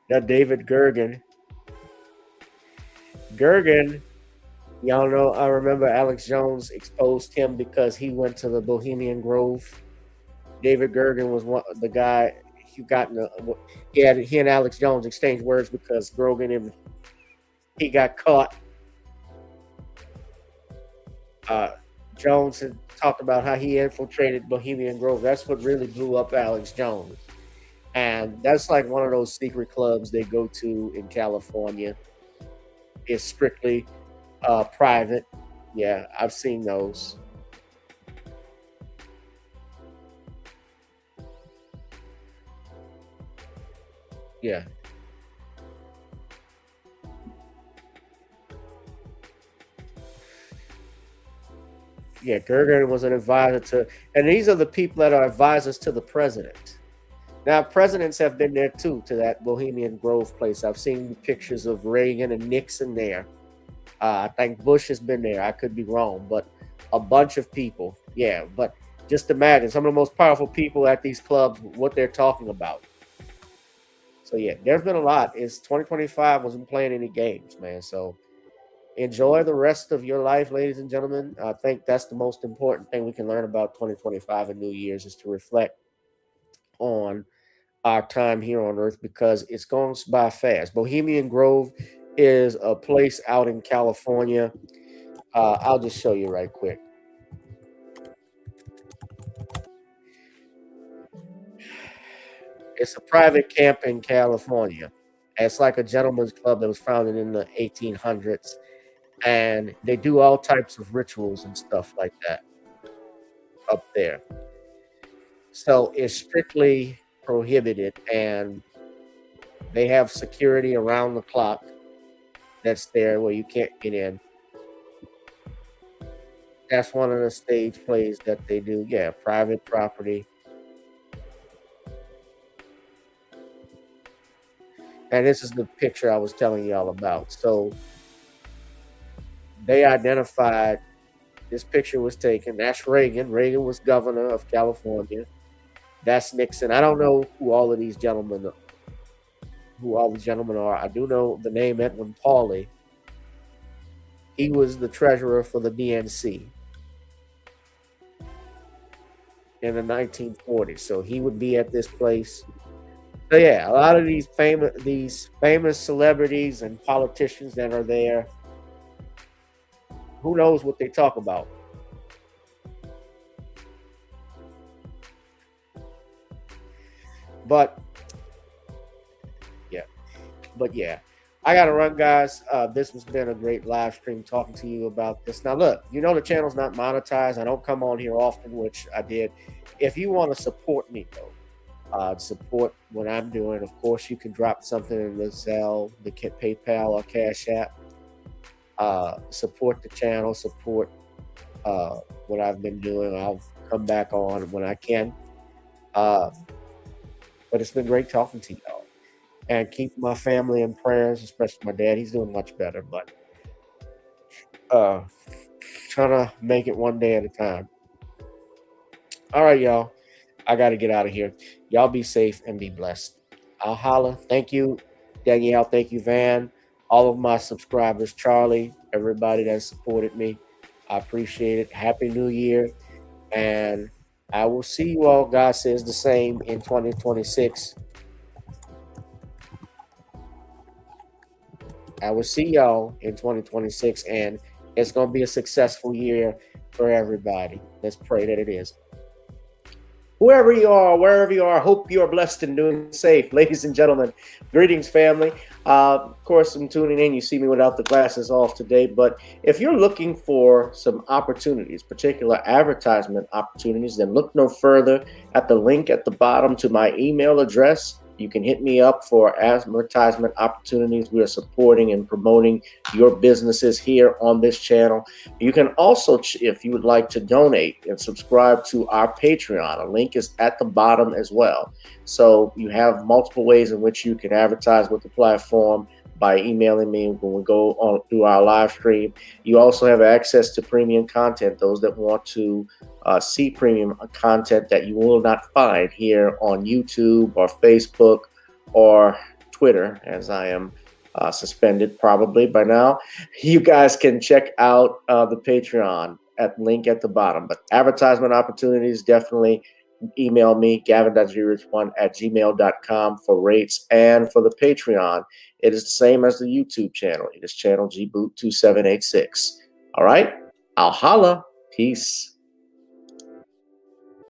Now, David Gergen. Gergen, y'all know, I remember Alex Jones exposed him because he went to the Bohemian Grove. David Gergen was the guy who got in he and Alex Jones exchanged words because Grogan he got caught. Jones had talked about how he infiltrated Bohemian Grove. That's what really blew up Alex Jones. And that's like one of those secret clubs they go to in California. It's strictly private. Yeah, I've seen those. Yeah. Yeah, Gergen was an advisor to, and these are the people that are advisors to the president. Now, presidents have been there too, to that Bohemian Grove place. I've seen pictures of Reagan and Nixon there. I think Bush has been there. I could be wrong, but a bunch of people. Yeah, but just imagine some of the most powerful people at these clubs, what they're talking about. So yeah, there's been a lot. It's 2025 wasn't playing any games, man. So enjoy the rest of your life, ladies and gentlemen. I think that's the most important thing we can learn about 2025 and New Year's is to reflect on our time here on Earth because it's going by fast. Bohemian Grove is a place out in California. I'll just show you right quick. It's a private camp in California. It's like a gentleman's club that was founded in the 1800s, and they do all types of rituals and stuff like that up there. So it's strictly prohibited, and they have security around the clock that's there where you can't get in. That's one of the stage plays that they do. Yeah, private property. And this is the picture I was telling y'all about. So they identified, this picture was taken. That's Reagan. Reagan was governor of California. That's Nixon. I don't know who all of these gentlemen are. I do know the name Edwin Pauley. He was the treasurer for the DNC in the 1940s. So he would be at this place. So yeah, a lot of these famous celebrities and politicians that are there, who knows what they talk about. But yeah, I gotta run, guys. This has been a great live stream talking to you about this. Now look, you know the channel's not monetized. I don't come on here often, which I did. If you want to support me though, support what I'm doing, of course you can drop something in the Zelle, the PayPal or Cash App. Support the channel, support what I've been doing. I'll come back on when I can. But it's been great talking to y'all. And keep my family in prayers, especially my dad. He's doing much better, but trying to make it one day at a time. All right, y'all. I got to get out of here. Y'all be safe and be blessed. I'll holla. Thank you, Danielle. Thank you, Van. All of my subscribers, Charlie, everybody that supported me. I appreciate it. Happy New Year. And I will see you all, God says the same, in 2026. I will see y'all in 2026, and it's going to be a successful year for everybody. Let's pray that it is. Whoever you are, wherever you are, hope you are blessed and doing safe. Ladies and gentlemen, greetings, family. Of course, I'm tuning in. You see me without the glasses off today. But if you're looking for some opportunities, particular advertisement opportunities, then look no further at the link at the bottom to my email address. You can hit me up for advertisement opportunities. We are supporting and promoting your businesses here on this channel. You can also, if you would like to donate and subscribe to our Patreon, a link is at the bottom as well. So you have multiple ways in which you can advertise with the platform by emailing me when we go on through our live stream. You also have access to premium content, those that want to see premium content that you will not find here on YouTube or Facebook or Twitter, as I am suspended probably by now. You guys can check out the Patreon at link at the bottom. But advertisement opportunities, definitely email me, gavin.grich1@gmail.com for rates. And for the Patreon, it is the same as the YouTube channel. It is channel GBoot2786. All right, I'll holla. Peace.